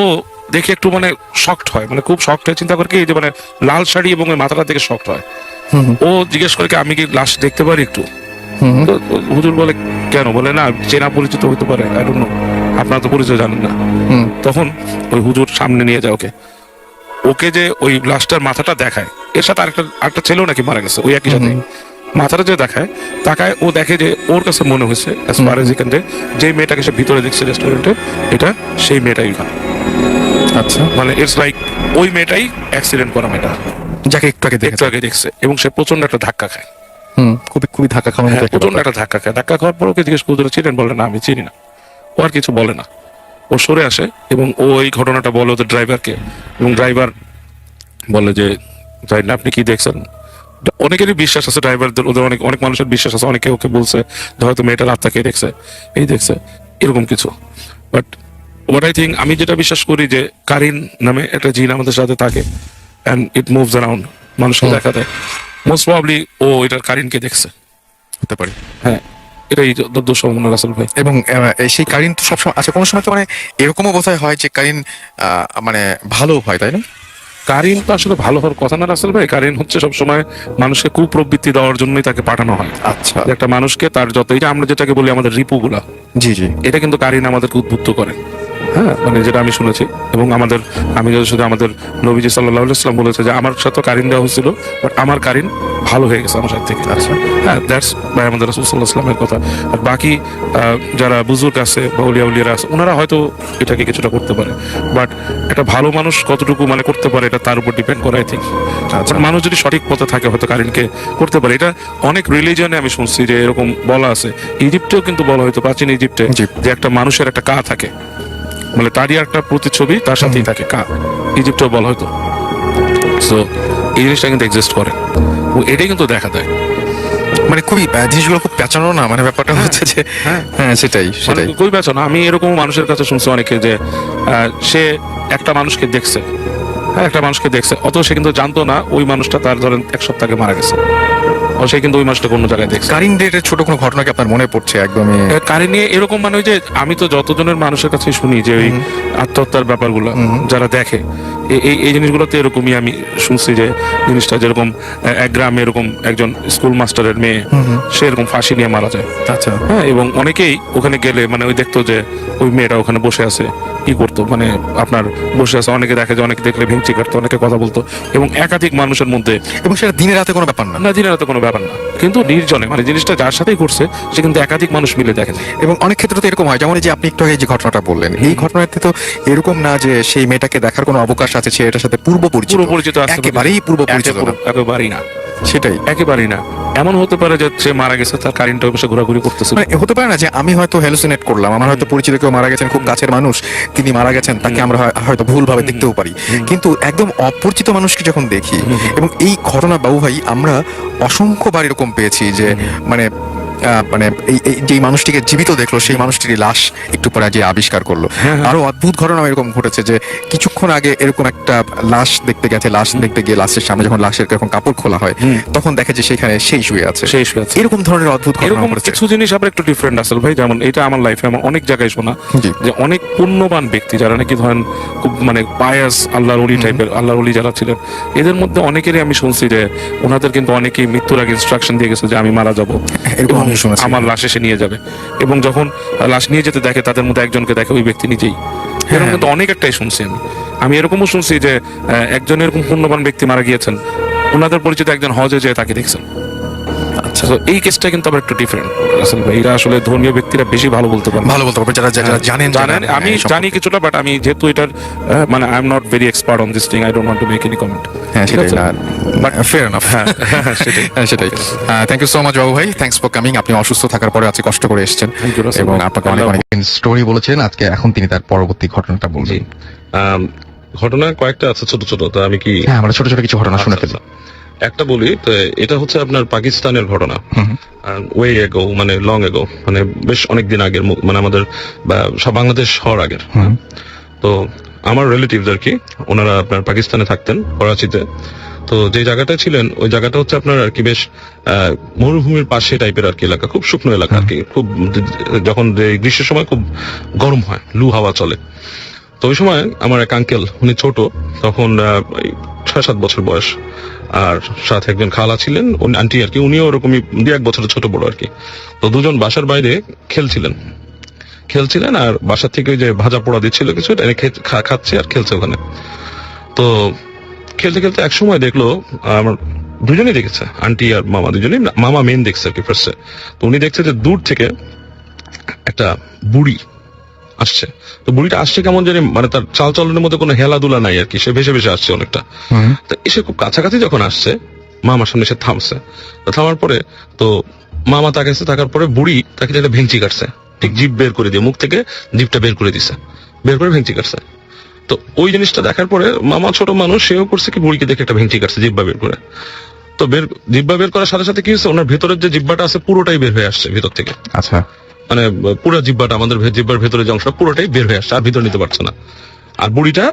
দেখে একটু মানে শকড হয়, মানে খুব শকড হয়ে চিন্তা করে কি যে মানে লাল শাড়ি এবং ওই মাথাটা থেকে শকড হয়। ও জিজ্ঞেস করে কি আমি কি লাশ দেখতে পারি একটু? তো হুজুর বলে কেন? বলে না চেনা পরিচিত হইতে পারে, আই ডোন্ট নো, আপনারা তো পরিচয় জানেন না। তখন ওই হুজুর সামনে নিয়ে যায় ওকে, ও ওকে যে ওই লাশটার মাথাটা দেখায়, এর সাথে আরেকটা ছেলেও নাকি মারা গেছে ওই একই সাথে। মাথাটা যে দেখায় তাকায়, ও দেখে যে ওর কাছে মনে হয়েছে অ্যাজ ফার এজ এখানে যে মেয়েটাকে সে ভিতরে দেখছে রেস্টুরেন্টে, এটা সেই মেয়েটাই ওখানে। আচ্ছা, মানে ইটস লাইক ওই মেয়েটাই অ্যাক্সিডেন্ট করা মেয়েটা, যাকে একটু আগে একটু আগে দেখছে, এবং সে প্রচন্ড একটা ধাক্কা খায়। খুবই খুবই ধাক্কা খাওয়ার মতো একটা প্রচন্ড ব্যাপার। একটা ধাক্কা খায়। ধাক্কা খাওয়ার পর ওকে জিজ্ঞেস করে চিনেন, বলে না আমি চিনি না। ও আর কিছু বলে না, ও সরে আসে এবং ও এই ঘটনাটা বলে ওদের ড্রাইভারকে, এবং ড্রাইভার বলে যে জানি না আপনি কি দেখছেন। অনেকেরই বিশ্বাস আছে ড্রাইভারদের, ওদের অনেক অনেক মানুষের বিশ্বাস আছে, অনেকে ওকে বলছে যে হয়তো মেয়েটার আত্মাকে দেখছে, এই দেখছে, এরকম কিছু। বাট হোয়াট আই থিঙ্ক, আমি যেটা বিশ্বাস করি যে কারিন নামে একটা জিন আমাদের সাথে থাকে অ্যান্ড ইট মুভস অ্যারাউন্ড, মানুষকে দেখা দেয়। মোস্ট প্রবাবলি ও এটার কারিনকে দেখছে, হতে পারে। হ্যাঁ, এটাই যত সম্ভাবনা রাসেল ভাই। এবং সেই কারিন তো সবসময় আচ্ছা, কোনো সময় তো মানে এরকমও বোধহয় হয় যে কারিন মানে ভালো হয়, তাই না? কারিন তো আসলে ভালো হওয়ার কথা না রাসেল ভাই। কারিন হচ্ছে সবসময় মানুষকে কুপ্রবৃত্তি দেওয়ার জন্যই তাকে পাঠানো হয়। আচ্ছা, যে একটা মানুষকে তার যত, এই যে আমরা যেটাকে বলি আমাদের রিপুগুলা, জি জি, এটা কিন্তু কারিন আমাদেরকে উদ্বুদ্ধ করে। হ্যাঁ, মানে যেটা আমি শুনেছি, এবং আমি যদি শুধু আমাদের নবীজি সাল্লাল্লাহু আলাইহি ওয়াসাল্লাম বলেছে যে আমার সাথে কারিন দেওয়া হয়েছিল, বাট আমার কারিন ভালো হয়ে গেছে আমার সাথে থেকে। আচ্ছা, হ্যাঁ, দ্যাটস বাই আমাদের রাসূল সাল্লাল্লাহু আলাইহি ওয়াসাল্লামের কথা। আর বাকি যারা বুজুর্গ আছে বা উলিয়ারা আছে, ওনারা হয়তো এটাকে কিছুটা করতে পারে, বাট একটা ভালো মানুষ কতটুকু মানে করতে পারে এটা তার উপর ডিপেন্ড করে আই থিঙ্ক। আচ্ছা। মানুষ যদি সঠিক পথে থাকে হয়তো কারিনকে করতে পারে। এটা অনেক রিলিজনে আমি শুনছি যে এরকম বলা আছে। ইজিপ্টেও কিন্তু বলা হয়তো, প্রাচীন ইজিপ্টে, জি। যে একটা মানুষের একটা কা থাকে, মানে তারই একটা প্রতিচ্ছবি তার সাথেই থাকে কা, ইজিপ্টেও বলা হয়তো। সো এই জিনিসটা কিন্তু এক্সিস্ট করে, ও এটাই কিন্তু দেখা দেয়। মানে খুবই জিনিসগুলো খুব পেঁচানো না, মানে ব্যাপারটা হচ্ছে যে হ্যাঁ। হ্যাঁ সেটাই মানে সেটাই। কই বেচো না, আমি এরকম মানুষের কাছে শুনছি অনেকে যে সে একটা মানুষকে দেখছে, হ্যাঁ একটা মানুষকে দেখছে, অত সে কিন্তু জানতো না ওই মানুষটা তার ধরেন এক সপ্তাহ আগে মারা গেছে, ও সে কিন্তু ওই মানুষটাকে অন্য জায়গায় দেখছে। কারিন ডেটের ছোট কোনো ঘটনা কি আপনার মনে পড়ছে একদমই? কারিন নিয়ে এরকম মানে ওই যে আমি তো যতজনের মানুষের কাছে শুনি যে ওই আত্মহত্যার ব্যাপারগুলো যারা দেখে, এই জিনিসগুলোতে এরকমই আমি শুনছি যে জিনিসটা যেরকম এক গ্রামে এরকম একজন স্কুল মাস্টারের মেয়ে, সে এরকম ফাঁসি নিয়ে মারা যায়। আচ্ছা, হ্যাঁ, এবং অনেকেই ওখানে গেলে মানে ওই দেখতো যে ওই মেয়েটা ওখানে বসে আছে, কি করতো মানে আপনার বসে আছে, অনেকে দেখে যে অনেকে দেখলে ভেঙচি কাটতো, অনেকে কথা বলতো, এবং একাধিক মানুষের মধ্যে, এবং সেটা দিনে রাতে কোনো ব্যাপার না। না দিনের তো কোনো ব্যাপার না, কিন্তু নির্জনে মানে জিনিসটা যার সাথেই ঘটছে সে কিন্তু একাধিক মানুষ মিলে দেখেন। এবং অনেক ক্ষেত্রে তো এরকম হয়, যেমন এই যে আপনি একটু আগে যে ঘটনাটা বললেন, এই ঘটনাতে তো এরকম না যে সেই মেয়েটাকে দেখার কোনো অবকাশ আছে, সে এটার সাথে পূর্ব পুরো পরিচিত আছে, একেবারেই পূর্ব পরিচিত না। একেবারেই না, সেটাই। একেবারেই না। এমন হতে পারে যে সে মারা গেছে, তার কারিনটা বসে ঘোরাঘুরি করতেছে। মানে হতে পারে না যে আমি হয়তো হ্যালুসিনেট করলাম, আমার হয়তো পরিচিত কেউ মারা গেছেন, খুব কাছের মানুষ, তিনি মারা গেছেন, তাকে আমরা হয়তো ভুলভাবে দেখতেও পারি, কিন্তু একদম অপরিচিত মানুষকে যখন দেখি, এবং এই ঘটনা বাবু ভাই আমরা অসংখ্যবার এরকম পেয়েছি যে মানে মানে এই যেই মানুষটিকে জীবিত দেখলো সেই মানুষটির লাশ একটু পরে যে আবিষ্কার করলো। আরো অদ্ভুত ঘটনা এরকম ঘটেছে যে কিছুক্ষণ আগে এরকম একটা লাশ দেখতে গেছে, লাশ দেখতে গিয়ে লাশের সামনে যখন লাশের এরকম কাপড় খোলা হয়, তখন দেখে যে সেখানে সেই শুয়ে আছে। এরকম ধরনের অদ্ভুত ঘটনা এরকম ঘটেছে। কিছু জিনিস আবার একটু ডিফারেন্ট আসল ভাই, যেমন এটা আমার লাইফে আমার অনেক জায়গায় শোনা জি। যে অনেক পুণ্যবান ব্যক্তি যারা নাকি ধরেন খুব মানে পায়াস আল্লাহর ওলি টাইপের, আল্লাহর ওলি যারা ছিলেন, এদের মধ্যে অনেকেরই আমি শুনছি যে ওনাদের কিন্তু অনেকেই মৃত্যুর আগে ইনস্ট্রাকশন দিয়ে গেছে যে আমি মারা যাবো, এরকম এবং আমি শুনেছি। আমার লাশ এসে নিয়ে যাবে, এবং যখন লাশ নিয়ে যেতে দেখে তাদের মধ্যে একজনকে দেখে ওই ব্যক্তি নিজেই। এরকম কিন্তু অনেক একটাই শুনছি আমি এরকমও শুনছি যে একজন এরকম পুণ্যবান ব্যক্তি মারা গিয়েছেন, ওনাদের পরিচিত একজন হজে যেয়ে তাকে দেখছেন। আচ্ছা, তো এই কেসটা কিন্তু আবার একটু ডিফারেন্ট আসলে ভাই, এরা আসলে ধর্মীয় ব্যক্তিরা বেশি ভালো বলতে পারেন, ভালো বলতে পারবে যারা যারা জানেন। আমি জানি কিছুটা, বাট আমি যেহেতু এটার মানে I am not very expert on this thing, I don't want to make any comment. হ্যাঁ সেটাই না, বাট ফেয়ার এনাফ। হ্যাঁ সেটাই। সেটাই। থ্যাংক ইউ সো মাচ বাবু ভাই, থ্যাংকস ফর কামিং। আপনি অসুস্থ থাকার পরে আজকে কষ্ট করে এসেছেন, Thank you, Russell এবং ভাই। আপনাকে অনেক অনেক স্টোরি বলেছেন আজকে। এখন তিনি তার পরবর্তী ঘটনাটা বলবেন। ঘটনা কয়েকটা আছে ছোট ছোট, তো আমি কি হ্যাঁ, আমরা ছোট ছোট কিছু ঘটনা শুনে ফেলি। একটা বলি, তো এটা হচ্ছে আপনার পাকিস্তানের ঘটনা, ওয়ে এগো মানে লং এগো, মানে বেশ অনেকদিন আগের, মানে আমাদের বাংলাদেশ হওয়ার আগের। তো আমার রিলেটিভস আর কি, ওনারা আপনার পাকিস্তানে থাকতেন, করাচিতে। তো যে জায়গাটা ছিলেন ওই জায়গাটা হচ্ছে আপনার আর কি বেশ মরুভূমির পাশে টাইপের আর কি এলাকা, খুব শুকনো এলাকা আর কি, খুব যখন গ্রীষ্মের সময় খুব গরম হয়, লু হাওয়া চলে। তো ওই সময় আমার এক আঙ্কেল, উনি ছোট তখন 6-7 বছর বয়স, আর সাথে একজন খালা ছিলেন, আন্টি আর কি, উনিও ওরকমই 2-1 বছরের ছোট বড় আর কি। তো দুজন বাসার বাইরে খেলছিলেন, আর বাসার থেকে ওই যে ভাজা পোড়া দিচ্ছিল কিছু, খাচ্ছে আর খেলছে ওখানে। তো খেলতে খেলতে এক সময় দেখলো আমার দুজনেই দেখেছে, আন্টি আর মামা দুজনেই, মামা মেন দেখছে আর কি ফার্স্টে। তো উনি দেখছে যে দূর থেকে একটা বুড়ি আসছে। তো বুড়িটা আসছে কেমন জানি, মানে তার চাল চলনের মধ্যে কোনো হেলাদুলা নাই আর কি, সে ভেসে ভেসে আসছে অনেকটা। তো এসে খুব কাছাকাছি যখন আসছে, মামার সামনে এসে থামছে। তো থামার পরে তো মামা তাকাইছে, তাকার পরে বুড়ি তাকে একটা ভেঙচি কাটছে, ঠিক জিভ বের করে দিয়ে, মুখ থেকে জিভটা বের করে দিছে, বের করে ভেঙচি কাটছে। তো ওই জিনিসটা দেখার পরে মামা ছোট মানুষ, সেও করছে কি বুড়িকে দেখে একটা ভেঙচি কাটছে জিব্বা বের করে। তো জিব্বা বের করার সাথে সাথে কি হচ্ছে, ওনার ভেতরের যে জিব্বাটা আছে পুরোটাই বের হয়ে আসছে ভিতর থেকে। আচ্ছা, মানে পুরো জিব্বাটা, আমাদের জিব্বার ভেতরে যে অংশটা পুরোটাই বের হয়ে আসছে, আর ভিতর নিতে পারছে না। আর বুড়িটা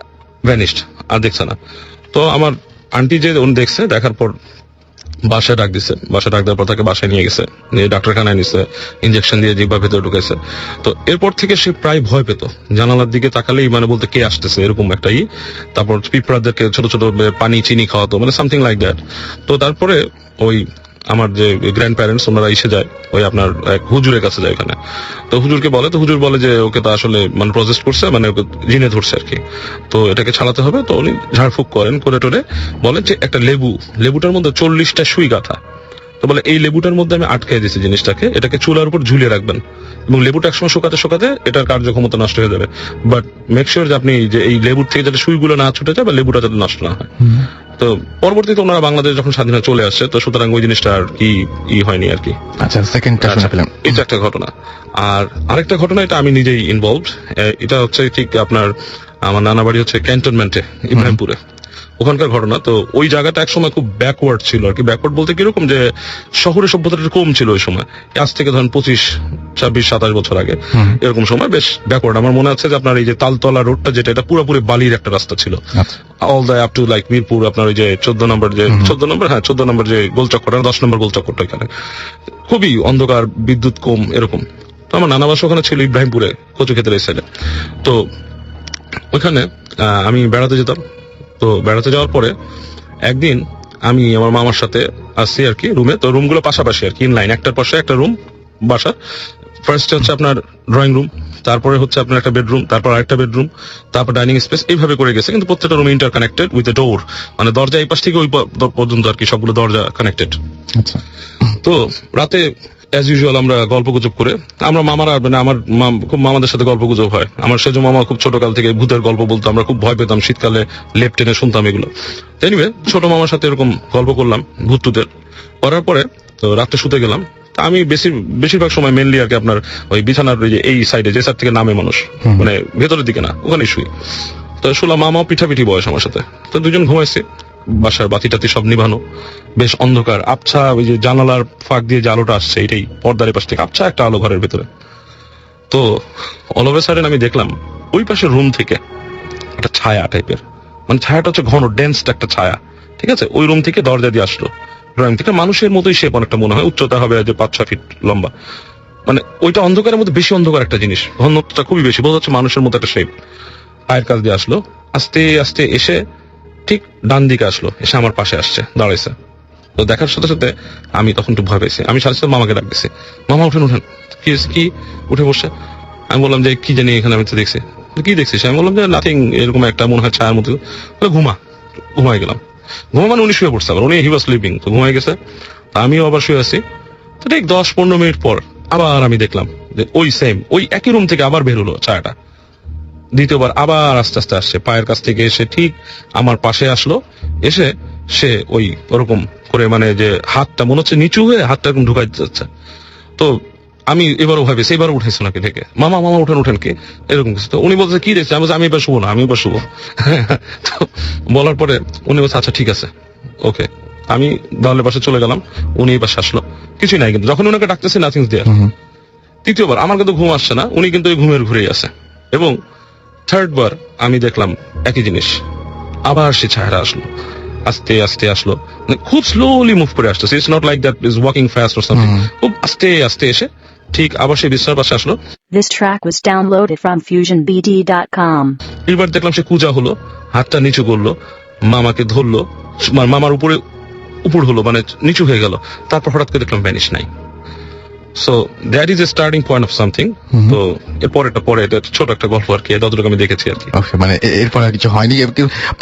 ভ্যানিশড, আর দেখছে না। তো আমার আন্টি যে উনি দেখছে, দেখার পর বাসায় ডাক দিছে, বাসায় ডাক দেওয়ার পর তাকে বাসায় নিয়ে গেছে, নিয়ে ডাক্তারখানায় নিছে, ইনজেকশন দিয়ে জিব্বা ভেতরে ঢুকাইছে। তো এরপর থেকে সে প্রায় ভয় পেত, জানালার দিকে তাকালেই মানে বলতে কে আসতেছে এরকম একটাই। তারপর পিঁপড়াদেরকে ছোট ছোট পানি চিনি খাওয়াতো, মানে সামথিং লাইক দ্যাট। তো তারপরে ওই আমার যে গ্র্যান্ড প্যারেন্টস ওনারা এসে যায়, ওই আপনার এক হুজুরের কাছে যায় ওখানে। তো হুজুরকে বলে, তো হুজুর বলে যে ওকে তো আসলে মানে প্রজেস্ট করছে, মানে ওকে জিনে ধরছে আর কি, তো এটাকে ছাড়াতে হবে। তো উনি ঝাড়ফুঁক করেন, করে টোরে বলেন যে একটা লেবুটার মধ্যে 40টা সুই গাঁথা। তো বলে এই লেবুটার মধ্যে আমি আটকে দিয়েছি জিনিসটাকে, এটাকে চুলার উপর ঝুলিয়ে রাখবেন, এবং লেবুটা একসময় শুকাতে শুকাতে এটার কার্যক্ষমতা নষ্ট হয়ে যাবে। বাট মেক শিওর যে আপনি যে এই লেবুর থেকে যাতে সুইগুলো না ছুটে যায় বা লেবুটা যাতে নষ্ট না হয়। তো পরবর্তীতে ওনারা বাংলাদেশ যখন স্বাধীন হয়ে চলে আসছে, তো সুতরাং ওই জিনিসটা আর কি হয়নি আর কি। আচ্ছা, সেকেন্ডটা শুনে পেলাম। এটা একটা ঘটনা। আর আরেকটা ঘটনা, এটা আমি নিজেই ইনভলভড। এটা হচ্ছে ঠিক আপনার, আমার নানা বাড়ি হচ্ছে ক্যান্টনমেন্টে, ইব্রাহিমপুরে, ওখানকার ঘটনা। তো ওই জায়গাটা একসময় খুব ব্যাকওয়ার্ড ছিল আর কি। ব্যাকওয়ার্ড বলতে কিরকম, যে শহরের সভ্যতাটা একটু কম ছিল ওই সময়, আজ থেকে ধরেন 25, 26, 27 বছর আগে এরকম সময় বেশ ব্যাকওয়ার্ড। আমার মনে আছে যে আপনার এই যে তালতলা রোডটা যেটা, এটা পুরোপুরি বালির একটা রাস্তা ছিল, all the up to like Mirpur, আপনার ওই যে 14 নম্বর যে গোলচক্করটা, 10 নম্বর গোলচক্করটা, এখানে খুবই অন্ধকার, বিদ্যুৎ কম এরকম। তো আমার নানা বাসা ওখানে ছিল ইব্রাহিমপুরে, কচু ক্ষেতের এই সাইডে। তো ওইখানে আমি বেড়াতে যেতাম। তো বেড়াতে যাওয়ার পরে একদিন আমি আমার মামার সাথে আসছি আর কি রুমে। তো রুমগুলো পাশাপাশি আর কি, ইনলাইন, একটার পাশে একটা রুম বাসা। ফার্স্ট হচ্ছে আপনার ড্রয়িং রুম, তারপরে হচ্ছে আপনার একটা বেডরুম, তারপর আরেকটা বেডরুম, তারপর ডাইনিং স্পেস, এইভাবে করে গেছে। কিন্তু প্রত্যেকটা room interconnected with a door, মানে দরজা এই পাশ থেকে ওই পর্যন্ত আর কি, সবগুলো দরজা কানেক্টেড। আচ্ছা, তো রাতে অ্যাজ ইউজুয়াল আমরা গল্প গুজব করে, আমরা মামারা মানে আমার খুব মামাদের সাথে গল্প গুজব হয়। আমার সেজ মামা খুব ছোট কাল থেকে ভূতের গল্প বলতো, আমরা খুব ভয় পেতাম, শীতকালে লেপ টেনে শুনতাম এগুলো। এনিওয়ে, ছোট মামার সাথে এরকম গল্প করলাম ভূত টুতের, করার পরে তো রাত্রে শুতে গেলাম। তা আমি বেশিরভাগ সময় মেনলি আর কি আপনার ওই বিছানার ওই যে এই সাইডে, যে সাইড থেকে নামে মানুষ, মানে ভেতরের দিকে না, ওখানেই শুই। তো শুনলাম মামাও পিঠাপিঠি বয়স আমার সাথে। তো দুজন ঘুমাইছে, বাসার বাতি টাতি সব নিভানো, বেশ অন্ধকার, আবছা, ওই যে জানালার ফাঁক দিয়ে যে আলোটা আসছে, এটাই পর্দার পাশ থেকে আবছা একটা আলো ঘরের ভেতরে। তো অল অফ এ সাডেন আমি দেখলাম ওই পাশের রুম থেকে একটা ছায়া টাইপের, মানে ছায়াটা হচ্ছে ঘন ডেন্স একটা ছায়া, ঠিক আছে, ওই রুম থেকে দরজা দিয়ে আসলো। ড্রয়িং থেকে মানুষের মতোই শেপ, অনেকটা মনে হয়, উচ্চতা হবে যে 5-6 ফিট লম্বা। মানে ওইটা অন্ধকারের মধ্যে বেশি অন্ধকার একটা জিনিস, ঘনত্বটা খুবই বেশি, বোঝা যাচ্ছে মানুষের মতো একটা শেপ। পায়ের কাছ দিয়ে আসলো, আস্তে আস্তে এসে ঠিক ডান দিকে আসলো, এসে আমার পাশে আসছে, দাঁড়াইছে। তো দেখার সাথে সাথে আমি তখন একটু ভয় পেয়েছি। আমি সাথে সাথে মামাকে ডাক দিছি, মামা উঠেন উঠেন, কি হয়েছে, কি, উঠে বসছে। আমি বললাম যে কি জানি এখানে আমি তো দেখছি। কি দেখছিস? আমি বললাম যে নাথিং, এরকম একটা মনে হয় ছায়ার মতো। ঘুমাই গেলাম। ঘুমা মানে উনি শুয়ে পড়ছে, আবার উনি হি ওয়াজ স্লিপিং, তো ঘুমাই গেছে। আমিও আবার শুয়ে আছি। তো ঠিক 10-15 মিনিট পর আবার আমি দেখলাম যে ওই একই রুম থেকে আবার বের হলো ছায়াটা। দ্বিতীয়বার আবার আস্তে আস্তে আসছে, পায়ের কাছ থেকে এসে ঠিক আমার পাশে আসলো। এসে সে ওরকম করে, মানে যে হাতটা মনে হচ্ছে নিচু হয়ে হাতটা এরকম ঢুকাই যাচ্ছে। তো আমি এবারও ভাবিছি, এবার উঠেছে নাকি থেকে, মামা উঠেন কি, এরকম কিছু। তো উনি বলছে কি দেখছে, আমি এবার শুবো না, আমি এবার শুবো। তো বলার পরে উনি বলছে আচ্ছা ঠিক আছে, ওকে। আমি দেওয়ালের পাশে চলে গেলাম, উনি এই পাশে আসলো, কিছুই নাই। কিন্তু যখন ওনাকে ডাকতেছি নাথিং দেয়ার। তৃতীয়বার আমার কিন্তু ঘুম আসছে না, উনি কিন্তু ওই ঘুমের ঘুরেই আছে। এবং থার্ড বার আমি দেখলাম একই জিনিস, আবার সে ছায়াটা আসলো, আস্তে আস্তে আসলো, মানে খুব স্লোলি মুভ করে আসতেছে, it's not like that is walking fast or something, খুব আস্তে আস্তে এসে ঠিক আবার সেই বিছানার পাশে আসলো। This track was downloaded from FusionBD.com. এবার দেখলাম সে কুজা হলো, হাতটা নিচু করলো, মামাকে ধরলো, মামার উপর হলো, মানে নিচু হয়ে গেল। তারপর হঠাৎ করে দেখলাম ভ্যানিশ নাই। So that is a starting point of something. তো পরে এটা ছোট একটা গল্প আর কি, যতটুকু আমি দেখেছি আর কি। ওকে, মানে এরপর আর কিছু হয়নি।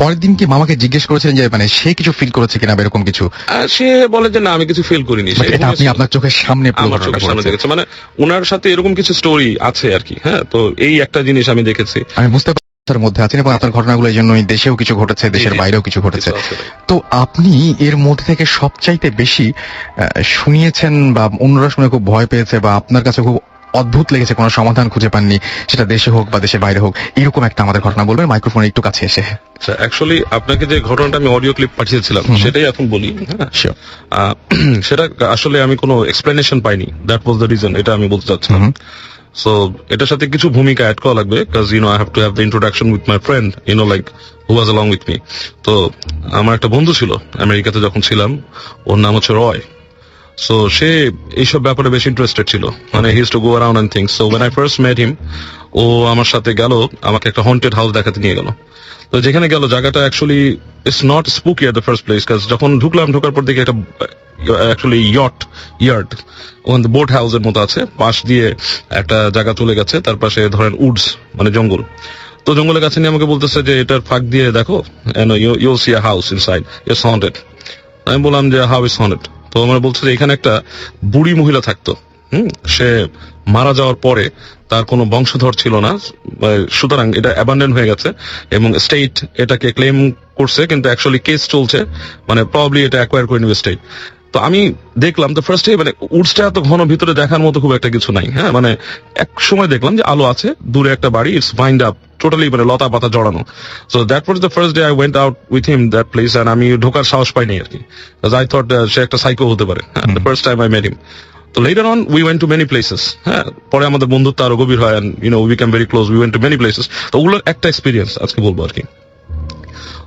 পরের দিন কি মামাকে জিজ্ঞেস করেছিলেন যে মানে সে কিছু ফিল করেছে কিনা বা এরকম কিছু? আর সে বলে যে না, আমি কিছু ফিল করিনি। সে এটা আপনি আপনার চোখের সামনে পুরো আমার ঘটনাটা চোখের সামনে ঘটেছে। দেখেছে, মানে ওনার সাথে এরকম কিছু স্টোরি আছে আর কি। হ্যাঁ, তো এই একটা জিনিস আমি দেখেছি। আমি বুঝতে পারছি তার মধ্যে আছেন এবং আপনার ঘটনাগুলো এই জন্যই দেশেও কিছু ঘটেছে, দেশের জি, জি। বাইরেও কিছু ঘটেছে। কিছু আছে। তো আপনি এর মধ্যে থেকে সবচাইতে বেশি শুনিয়েছেন বা অন্যরা শুনে খুব ভয় পেয়েছে বা আপনার কাছে খুব অদ্ভুত লেগেছে, কোনো সমাধান খুঁজে পাননি, সেটা দেশে হোক বা দেশের বাইরে হোক, এরকম একটা আমাদের ঘটনা বলবেন মাইক্রোফোনে একটু কাছে এসে। আচ্ছা, অ্যাকচুয়ালি আপনাকে যে ঘটনাটা আমি অডিও ক্লিপ পাঠিয়েছিলাম সেটাই এখন বলি। হ্যাঁ, Sure. সেটা আসলে আমি কোনো এক্সপ্লেনেশন পাইনি, দ্যাট ওয়াজ দ্য রিজন, এটা আমি বলতে চাচ্ছিলাম। সো এটার সাথে কিছু ভূমিকা অ্যাড করা লাগবে, কাজ I have to have the introduction with my friend, like who was along with me. তো আমার একটা বন্ধু ছিল আমেরিকাতে যখন ছিলাম, ওর নাম হচ্ছে রয়। সো সে এইসব ব্যাপারে বেশি ইন্টারেস্টেড ছিল, মানে he use to go around and things. So when I first met him, ও আমার সাথে গেল, আমাকে একটা হন্টেড হাউস দেখাতে নিয়ে গেল। তো যেখানে গেল, জায়গাটা actually it's not spooky at the first place, কাজ যখন ঢোকার পর দেখি একটা অ্যাকচুয়ালি ইয়ার্ড, ওখানে বোট হাউসের মতো আছে, পাশ দিয়ে একটা জায়গা চলে গেছে, তার পাশে ধরেন উডস মানে জঙ্গল। তো জঙ্গলের কাছে নিয়ে আমাকে বলতেছে যে এটার ফাঁক দিয়ে দেখো, you'll see a house inside, it's haunted. আমি বললাম যে হাউ ইজ হন্টেড? তো আমার বলছে যে এখানে একটা বুড়ি মহিলা থাকতো। সে মারা যাওয়ার পরে তার কোনো বংশধর ছিল না, সুতরাং এটা অ্যাবান্ডন হয়ে গেছে এবং স্টেট এটাকে ক্লেম করছে, কিন্তু অ্যাকচুয়ালি কেস চলছে, মানে প্রবাবলি এটা অ্যাকোয়ার করে নেবে স্টেট। তো আমি দেখলাম তো ফার্স্টে, মানে উডসটা এত ঘন ভিতরে দেখার মতো খুব একটা কিছু নাই। হ্যাঁ, মানে এক সময় দেখলাম যে আলো আছে, দূরে একটা বাড়ি, ইটস বাইন্ড আপ টোটালি, মানে লতা পাতা জড়ানো। So that was the first day I went out with him that place, and আমি ঢোকার সাহস পাইনি আর কি, আই থট সে একটা সাইকো হতে পারে। The first time I met him. তো later on we went to many places. হ্যাঁ, পরে আমাদের বন্ধুত্ব আরো গভীর হয়, and we become very close, we went to many places. তো ওগুলোর একটা এক্সপিরিয়েন্স আজকে বলবো আর কি।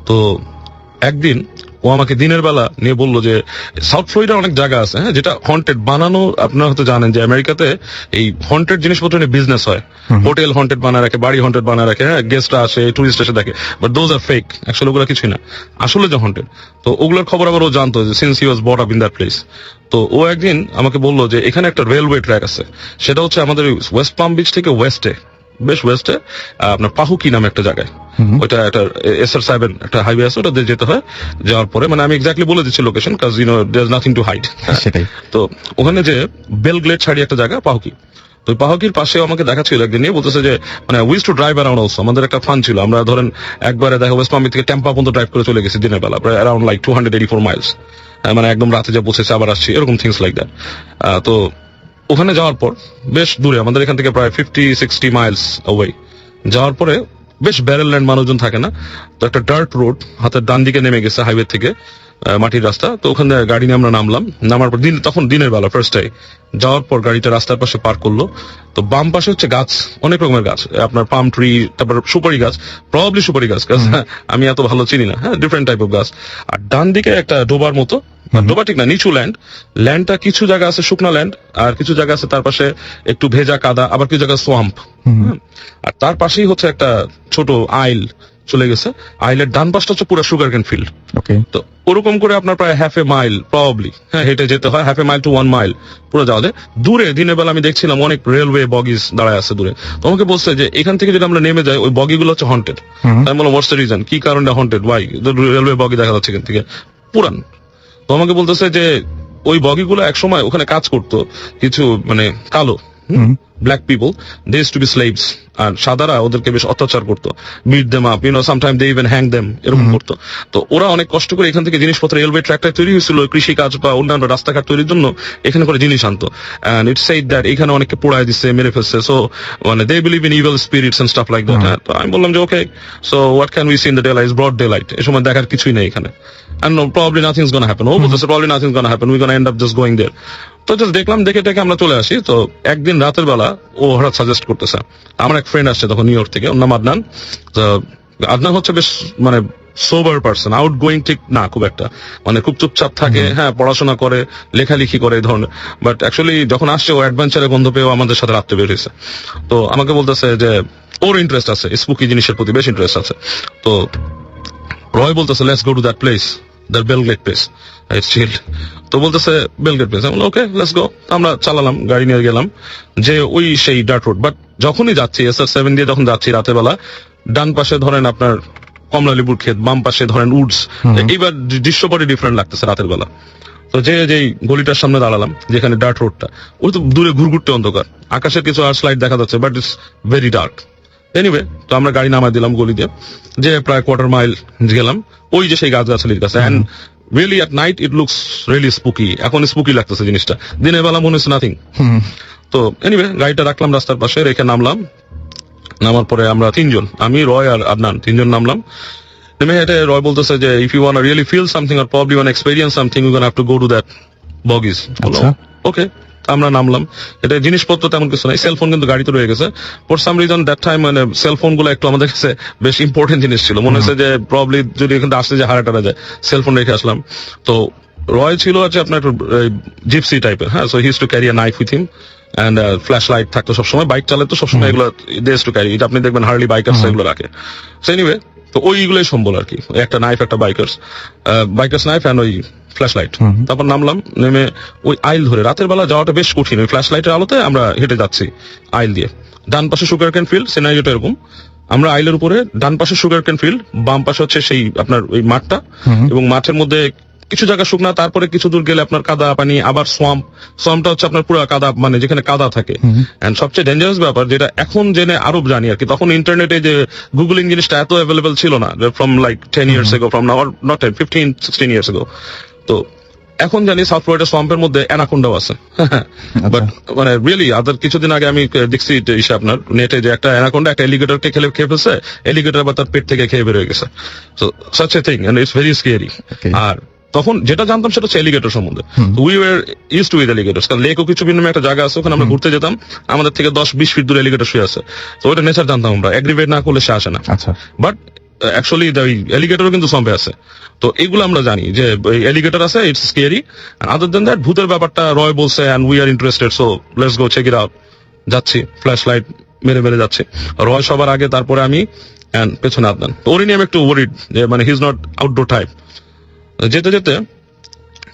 তো একদিন ও আমাকে দিনের বেলা নিয়ে বললো যে সাউথ ফ্লোরিডা অনেক জায়গা আছে, হ্যাঁ, যেটা হন্টেড বানানো। আপনারা হয়তো জানেন যে আমেরিকাতে এই হন্টেড জিনিসপত্র নিয়ে বিজনেস হয়, হোটেল হন্টেড বানায় রাখে, বাড়ি হন্টেড বানায় রাখে, হ্যাঁ, গেস্টরা আসে, টুরিস্ট এসে দেখে, but those are fake, actually ওগুলো কিছুই না, আসলে যে হন্টেড। তো ওগুলোর খবর আবার ও জানতো, যে since he was brought up in that place. তো ও একদিন আমাকে বললো যে এখানে একটা রেলওয়ে ট্র্যাক আছে, সেটা হচ্ছে আমাদের ওয়েস্ট পাম বিচ থেকে বেশ ওয়েস্টে আপনার পাহুকি নামে একটা জায়গায়, ওইটা একটা SR7 একটা হাইওয়ে আছে, ওটা দিয়ে যেতে হয়। যাওয়ার পরে মানে আমি এক্স্যাক্টলি বলে দিচ্ছি লোকেশন, কাজ দেয়ার নাথিং টু হাইড। সেটাই। তো ওখানে যে বেলগ্লেড ছাড়ি একটা জায়গা পাহুকি, তো ওই পাহুকির পাশে আমাকে দেখাচ্ছিল একদিন নিয়ে, বলতেছে যে মানে use to drive around also. আমাদের একটা ফান ছিল, আমরা ধরেন একবারে দেখা ওয়েস্ট পাম্পি থেকে টেম্পা পর্যন্ত ড্রাইভ করে চলে গেছি দিনের বেলা, প্রায় অ্যারাউন্ড লাইক 284 মাইলস, মানে একদম রাতে যা পৌঁছেছে আবার আসছি, এরকম থিংস লাইক দ্যাট। তো ওখানে যাওয়ার পর বেশ দূরে, আমাদের এখান থেকে প্রায় 50-60 মাইলস অ্যাওয়ে যাওয়ার পরে বেশ ব্যারেল ল্যান্ড, মানুষজন থাকে না। তো একটা ডার্ট রোড হাতের ডান দিকে নেমে গেছে হাইওয়ে থেকে, মাটির রাস্তা। তো ওখানে গাড়ি নিয়ে আমরা নামার পর তখন দিনের বেলা ফার্স্টে যাওয়ার পর গাড়িটা রাস্তার পাশে পার্ক করলো। তো বাম পাশে হচ্ছে গাছ, অনেক রকমের গাছ, আপনার পাম ট্রি, তারপর সুপারি গাছ, প্রবাবলি সুপারি গাছ, আমি এত ভালো চিনি না, হ্যাঁ, ডিফারেন্ট টাইপ অফ গাছ। আর ডান দিকে একটা ডোবার মতো, ডোবা ঠিক না, নিচু ল্যান্ডটা কিছু জায়গা আছে শুকনা ল্যান্ড, আর কিছু জায়গা আছে তার পাশে একটু ভেজা কাদা, আবার কিছু জায়গা সোয়াম্প। আর তার পাশেই হচ্ছে একটা ছোট আইল চলে গেছে, আইলের ডান পাশটা হচ্ছে পুরো সুগার কেন ফিল্ড। ওকে। তো ওরকম করে আপনার প্রায় হাফ এ মাইল প্রবাবলি, হ্যাঁ, হেঁটে যেতে হয়, হাফ এ মাইল টু 1 মাইল পুরো যাওয়া যায়। দূরে দিনের বেলা আমি দেখছিলাম অনেক রেলওয়ে বগিজ দাঁড়ায় আছে দূরে। তো আমাকে বলছে যে এখান থেকে যদি আমরা নেমে যাই, ওই বগিগুলো হচ্ছে হন্টেড। আমি বললাম হোয়াটস দ্য রিজন, কি কারণে হন্টেড, ওয়াই রেলওয়ে বগি দেখা যাচ্ছে এখান থেকে পুরান। তো আমাকে বলতেছে যে ওই বগিগুলো একসময় ওখানে কাজ করতো কিছু মানে কালো black people, they used to be slaves, আর সাদারা ওদেরকে বেশ অত্যাচার করতো, beat them up, sometime they even hang them, এরকম করতো। তো ওরা অনেক কষ্ট করে এখান থেকে জিনিসপত্র, রেলওয়ে ট্র্যাকটা তৈরি হয়েছিল কৃষি কাজ বা অন্যান্য রাস্তাঘাট তৈরির জন্য, এখানে করে জিনিস আনতো। এন্ড ইটস সেড দ্যাট এখানে অনেককে পোড়ায় দিচ্ছে, মেরে ফেলছে। সো মানে they believe in evil spirits and stuff like that. তো আমি বললাম যে okay, so what can we see in the daylight, broad daylight, এই সময় দেখার কিছুই নেই এখানে, and no, probably nothing's gonna happen. ও বলতেছে probably nothing's gonna happen, we're gonna end up just going there. তো জাস্ট দেখলাম, দেখে আমরা চলে আসি। তো একদিন রাতের বেলা ও হঠাৎ সাজেস্ট করতেছে, আমার এক ফ্রেন্ড আসছে তখন নিউ ইয়র্ক থেকে, ওর নাম আদনান। তো আদনান হচ্ছে বেশ মানে সোবার পার্সন, আউট গোয়িং ঠিক না খুব একটা, মানে খুব চুপচাপ থাকে, হ্যাঁ, পড়াশোনা করে, লেখালেখি করে, এই ধরনের। বাট অ্যাকচুয়ালি যখন আসছে ও অ্যাডভেঞ্চারে গন্ধ পেয়েও আমাদের সাথে রাত্রে বের হয়েছে। তো আমাকে বলতেছে যে ওর ইন্টারেস্ট আছে, স্পুকি জিনিসের প্রতি বেশ ইন্টারেস্ট আছে। তো রয় বলতেছে let's go to that place. The Belgrade place it's child. তো বলতেছে বেলগ্রেড প্লেস, আমি ওকে লেটস গো। আমরা চালালাম, গাড়ি নিয়ে গেলাম যে ওই সেই ডার্ট রোড। বাট যখনই যাচ্ছি SR7 দিয়ে যখন যাচ্ছি রাতের বেলা, ডান পাশে ধরেন আপনার কমলালেবুর ক্ষেত, বাম পাশে ধরেন উডস, এইবার দৃশ্যপটে ডিফারেন্ট লাগতেছে রাতের বেলা। তো যেই গলিটার সামনে দাঁড়ালাম যেখানে ডার্ট রোডটা, ওই তো দূরে ঘুরঘুরতে অন্ধকার, আকাশের কিছু আর স্লাইড দেখা যাচ্ছে, but it's very dark. Anyway, তো আমরা গাড়ি নামাই দিলাম গলি দিয়ে, যে প্রায় কোয়ার্টার মাইল গেলাম ওই যে সেই গাছগাছালির কাছে। And really at night it looks really spooky. এখন স্পুকি লাগতেছে জিনিসটা, দিনের বেলা মনে হচ্ছে নাথিং। তো এনিওয়ে গাড়িটা রাখলাম রাস্তার পাশে, রেখে নামলাম। নামার পরে আমরা তিনজন, আমি, রয় আর আদনান, তিনজন নামলাম। নেমে হেঁটে রয় বলতেছে যে if you want really feel something or probably want experience something you gonna have to go to that bogies. আচ্ছা। ওকে, আমরা নামলাম। এটা জিনিসপত্র তেমন কিছু নাই, সেলফোন কিন্তু গাড়িতে রয়ে গেছে। For some reason that time মানে সেলফোন গুলো একটু আমাদের কাছে বেশ ইম্পর্টেন্ট জিনিস ছিল। মনে হচ্ছে যে প্রবলি যদি এখানে আসতে যে হারা টারা যায়, সেলফোন রেখে আসলাম। তো রয় ছিল হচ্ছে আপনার জিপসি টাইপের, হ্যাঁ, so he use to carry a knife with him and flash light থাকতো সবসময়। বাইক চালাতো সবসময়, এগুলো দে ইউজ টু ক্যারি। এটা আপনি দেখবেন হার্লি বাইকার্স এগুলো রাখে। সো এনিওয়ে, তো ওইগুলোই সম্বল আর কি, একটা নাইফ, একটা বাইকার্স নাইফ অ্যান্ড ওই ফ্ল্যাশ লাইট। তারপর নামলাম, নেমে ওই আইল ধরে, রাতের বেলা যাওয়াটা বেশ কঠিন, ওই ফ্ল্যাশ লাইটের আলোতে আমরা হেঁটে যাচ্ছি আইল দিয়ে। ডান পাশে সুগার ক্যান ফিল্ড, সিনারিওটা এরকম, আমরা আইলের উপরে, ডান পাশে সুগার ক্যান ফিল্ড, বাম পাশে হচ্ছে সেই আপনার ওই মাঠটা, এবং মাঠের মধ্যে কিছু জায়গা শুকনা, তারপরে কিছু দূর গেলে আপনার কাদা পানি, আবার সোয়ামটা হচ্ছে আপনার পুরো কাদা, মানে যেখানে কাদা থাকে। এন্ড সবচেয়ে ডেঞ্জারাস ব্যাপার যেটা এখন জেনে আরো জানি আর কি, তখন ইন্টারনেটে যে গুগলিং জিনিসটা এত অ্যাভেলেবল ছিল না, from like 10 years ago, from now not 10, 15-16 years ago। তো এখন জানি সাউথ ফ্লোরিডা সোয়াম্পের মধ্যে অ্যানাকোন্ডাও আছে। বাট মানে রিয়েলি আদার কিছুদিন আগে আমি দেখছি আপনার নেটে যে একটা অ্যানাকোন্ডা একটা এলিগেটরকে খেয়ে ফেলছে, এলিগেটর আবার তার পেট থেকে খেয়ে বের হয়ে গেছে। So such a thing and it's very scary. আর তখন যেটা জানতাম সেটা হচ্ছে এলিগেটর সম্বন্ধে। We were used to with alligators, কারণ লেক ও কিছু নামে একটা জায়গা আছে, ওখানে আমরা ঘুরতে যেতাম, আমাদের থেকে 10-20 ফিট দূরে এলিগেটর শুয়ে আছে। তো ওইটা নেচার জানতাম আমরা, এগ্রিভেট না করলে সে আসে না। আচ্ছা। বাট অ্যাকচুয়ালি এলিগেটরও কিন্তু সোয়াম্পে আছে। তো এইগুলো আমরা জানি যে এলিগেটর আছে, it's scary. Other than that, ভূতের ব্যাপারটা রয় বলছে and we are interested, so let's go check it out. যাচ্ছি, ফ্ল্যাশ লাইট মেরে যাচ্ছে, রয় সবার আগে, তারপরে আমি, এন্ড পেছনে আদনান। তো ওর নিয়ে আমি একটু ওয়ারিড যে মানে he is not outdoor type. যেতে যেতে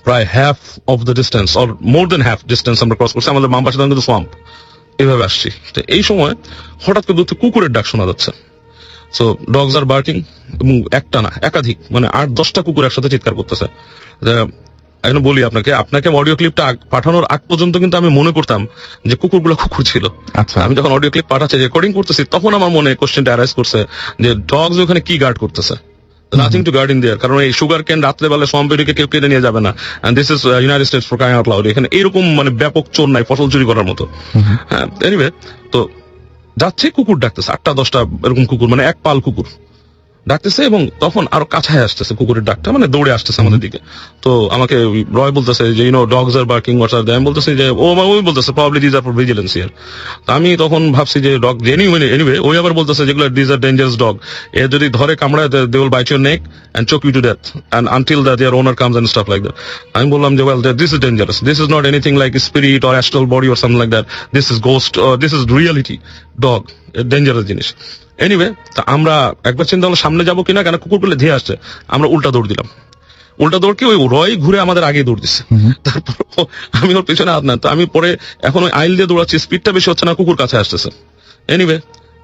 প্রায় half of the distance or more than half distance আমরা ক্রস করছি, আমাদের বাম পাশে কিন্তু সোয়াম্প, এইভাবে আসছি। তো এই সময় হঠাৎ করে দূর থেকে কুকুরের ডাক শোনা যাচ্ছে। সো ডগস আর বার্কিং, এবং একটা না একাধিক, মানে 8-10টা কুকুর একসাথে চিৎকার করতেছে। এখন বলি আপনাকে অডিও ক্লিপটা পাঠানোর আগ পর্যন্ত কিন্তু আমি মনে করতাম যে কুকুরগুলো কুকুর ছিল। আচ্ছা। আমি যখন অডিও ক্লিপ পাঠাচ্ছি, রেকর্ডিং করতেছি, তখন আমার মনে কোশ্চেনটা অ্যারাইজ করছে যে ডগস ওখানে কি গার্ড করতেছে। Nothing to guard in there, কারণ এই সুগার ক্যান রাত্রে বেলা সোয়াম্পেরিকে কেউ কেটে নিয়ে যাবে না। And this is United States for crying out loud. এখানে এরকম মানে ব্যাপক চোর নাই ফসল চুরি করার মতো। হ্যাঁ, এনিওয়ে, তো যাচ্ছে, কুকুর ডাকতেছে, 8টা-10টা এরকম কুকুর, মানে এক পাল কুকুর ডাকতেছে, এবং তখন আরো কাছায় আসতেছে কুকুরের ডাকটা, মানে দৌড়ে আসতেছে আমাদের দিকে। তো আমাকে রয় বলতেছে যে dogs are barking what's are that. আমি বলতেছি যে ওই বলতেছে probably this are for vigilance here. তো আমি তখন ভাবছি যে ডগ এনিওয়ে, ওই আবার বলতেছে যেগুলো দিস আর ডেঞ্জারাস ডগ, এ যদি ধরে কামড়ায় they will bite your neck and choke you to death and until that their owner comes and stuff like that. আমি বললাম যে well this is dangerous, this is not anything like spirit or astral body or something like that, this is ghost, this is reality dog, dangerous জিনিস। Anyway, তা আমরা একবার চিন্তা করলাম সামনে যাবো কিনা, কেন কুকুরগুলো ধেয়ে আসছে। আমরা উল্টা দৌড় দিলাম, উল্টা দৌড় কি ওই রয় ঘুরে আমাদের আগে দৌড় দিচ্ছে। তারপর আমি ওর পিছনে হাত না, তো আমি পরে এখন ওই আইল দিয়ে দৌড়াচ্ছি, স্পিডটা বেশি হচ্ছে না, কুকুর কাছে আসতেছে। এনিওয়ে,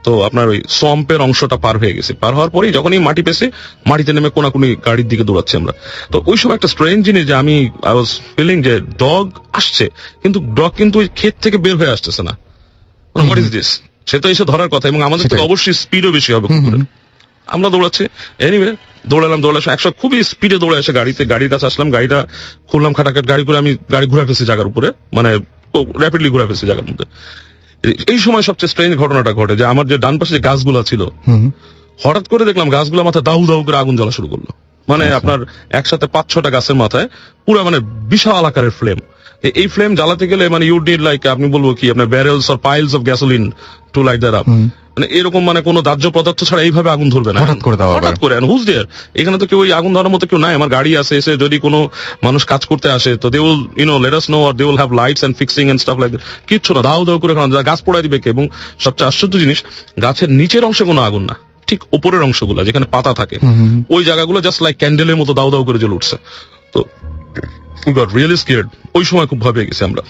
তো আপনার ওই সোয়াম্পের অংশটা পার হয়ে গেছে, পার হওয়ার পরেই যখনই মাটি পেয়েছি, মাটিতে নেমে কোনাকুনি গাড়ির দিকে দৌড়াচ্ছি আমরা। তো ওই সময় একটা স্ট্রেঞ্জ জিনিস যে আই ওয়াজ ফিলিং যে ডগ আসছে, কিন্তু ডগ কিন্তু ওই ক্ষেত থেকে বের হয়ে আসতেছে না। What is this? সে তো এসে ধরার কথা, এবং আমাদের থেকে অবশ্যই স্পিডও বেশি হবে কুকুরের। আমরা দৌড়াচ্ছি, এনিওয়ে দৌড়ালাম, একশো খুবই স্পিডে দৌড়ে এসে গাড়ির কাছে আসলাম, গাড়িটা খুললাম, খাটাখাট গাড়ি করে আমি গাড়ি ঘুরে ফেলছি জায়গার উপরে, মানে র্যাপিডলি ঘুরে ফেলছি জায়গার মধ্যে। এই সময় সবচেয়ে স্ট্রেঞ্জ ঘটনাটা ঘটে যে আমার যে ডান পাশে যে গাছগুলো ছিল, হঠাৎ করে দেখলাম গাছগুলো মাথায় দাউ দাউ করে আগুন জ্বলা শুরু করলো। মানে আপনার একসাথে 5-6টা গাছের মাথায় পুরো মানে বিশাল আকারের ফ্লেম। এই ফ্লেম জ্বালাতে গেলে মানে ইউ নিড লাইক, আপনি বলবো কি, আপনার barrels or piles of gasoline to light that up. মানে এরকম মানে কোনো দাহ্য পদার্থ ছাড়া এইভাবে আগুন ধরবে না হঠাৎ করে। হুজ দেয়ার, এখানে তো কেউ ওই আগুন ধরার মতো কেউ নাই, আমার গাড়ি আছে, এসে যদি কোনো মানুষ কাজ করতে আসে তো they will let us know, or they will have lights and fixing and stuff like that. কিচ্ছু না, দাও দাও করে গাছ পোড়াই দিবে কে। এবং সবচেয়ে আশ্চর্য জিনিস, গাছের নিচের অংশে কোনো আগুন না, ঠিক উপরের অংশগুলো যেখানে পাতা থাকে ওই জায়গাগুলো জাস্ট লাইক ক্যান্ডেলের মতো দাউ দাউ করে জ্বলে উঠছে। তো we got really scared। ওই সময় খুব ভয় পেয়ে গেছি আমরা।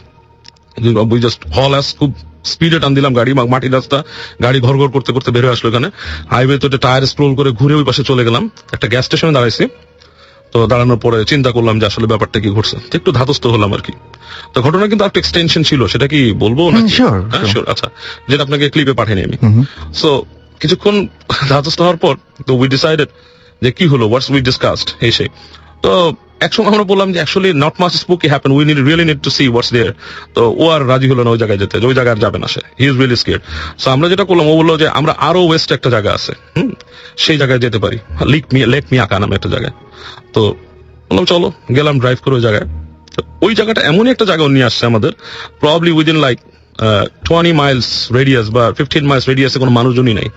we just haul ass খুব স্পিডে টান দিলাম গাড়ি, মাটির রাস্তা, গাড়ি ঘর ঘর করতে করতে বের হয়ে আসলো এখানে হাইওয়ে তো টায়ার স্ক্রোল করে ঘুরে ওই পাশে চলে গেলাম। একটা গ্যাস স্টেশনে দাঁড়াইছি। তো দাঁড়ানোর পরে চিন্তা করলাম যে আসলে ব্যাপারটা কি ঘটছে, তো একটু ধাতস্থ হলাম আর কি। তো ঘটনা কিন্তু একটা এক্সটেনশন ছিল, সেটা কি বলবো না? sure, হ্যাঁ sure. শিওর। আচ্ছা, যেটা আপনাকে ক্লিপে পাঠিয়ে আমি। সো কিছুক্ষণ ধাতস্থ হওয়ার পর তো উই ডিসাইডেড যে কি হলো, হোয়াটস উই ডিসকাসড এই সেই। তো একসময় আমরা বললাম যে actually not much spooky happen, we really need to see what's there. তো ও আর রাজি হলো না ওই জায়গায় যেতে, ওই জায়গায় আর যাবে না সে, he is really scared. So আমরা যেটা করলাম, ও বললো যে আমরা আরো ওয়েস্ট একটা জায়গা আছে, সেই জায়গায় যেতে পারি, লেক মিয়াকা নামে একটা জায়গায়। তো বললাম চলো, গেলাম ড্রাইভ করে ওই জায়গায়। তো ওই জায়গাটা এমনই একটা জায়গা নিয়ে আসছে আমাদের, probably within like 20 Miles radius বা 15 মাইলস রেডিয়াসে কোনো মানুষজনই নাই।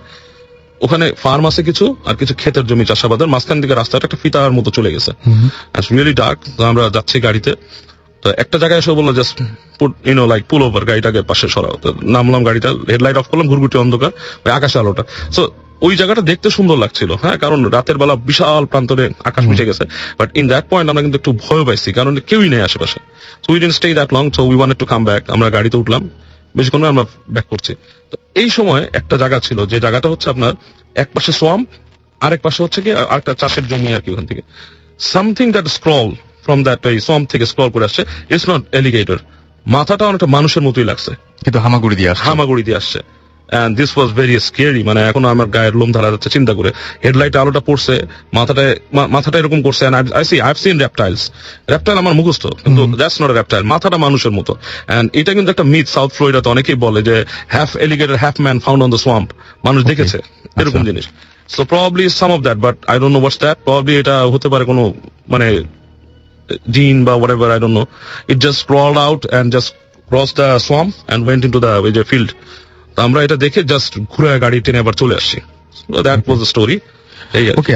ওখানে ফার্ম আছে কিছু, আর কিছু ক্ষেতের জমি চাষাবাদের, মাঝখান দিকে রাস্তাটা একটা ফিতার মতো চলে গেছে, রিয়েলি ডার্ক। তো আমরা যাচ্ছি গাড়িতে, তো একটা জায়গায় এসে বললো জাস্ট পুট লাইক পুল ওভার, গাড়িটাকে পাশে সরাও। তো নামলাম, গাড়িটা হেডলাইট অফ করলাম, ঘুরঘুটি অন্ধকার, ওই আকাশে আলোটা। সো ওই জায়গাটা দেখতে সুন্দর লাগছিল, হ্যাঁ, কারণ রাতের বেলা বিশাল প্রান্তরে আকাশ মিশে গেছে। বাট ইন দ্যাট পয়েন্ট আমরা কিন্তু একটু ভয় পাইছি, কারণ কেউই নেই আশেপাশে। So we didn't stay that long, so we wanted to come back. আমরা গাড়িতে উঠলাম, বেশিক্ষণ না, আমরা ব্যাক করছি। তো এই সময় একটা জায়গা ছিল, যে জায়গাটা হচ্ছে আপনার এক পাশে সোয়াম্প, আরেক পাশে হচ্ছে কি আরেকটা চাষের জমি আর কি। ওখান থেকে something that scroll from that swamp থেকে স্ক্রল করে আসছে। ইটস নট এলিগেটর, মাথাটা অনেকটা মানুষের মতোই লাগছে, কিন্তু হামাগুড়ি দিয়ে আসছে। হামাগুড়ি দিয়ে আসছে। And this was very scary, মানে এখন আমার গায়ের লোম ধারা যাচ্ছে চিন্তা করে। হেডলাইট আলোটা পড়ছে, মাথাটা এরকম করছে। and I've seen reptiles, reptile আমার মুখস্থ, কিন্তু দ্যাটস নট এ রেপটাইল, মাথাটা মানুষের মতো। এন্ড এটা কিন্তু একটা মিথ, সাউথ ফ্লোরিডাতে অনেকেই বলে যে half alligator half man found on the swamp, মানুষ দেখেছে এরকম জিনিস। So probably some of that, but I don't know what's that. Probably এটা হতে পারে কোনো মানে জিন বা whatever, I don't know. It just crawled out and just crossed the swamp and went into the field. তো আমরা এটা দেখে জাস্ট ঘুরে গাড়ি টেনে আবার চলে আসছি। That was the story. এই আর কি। ওকে।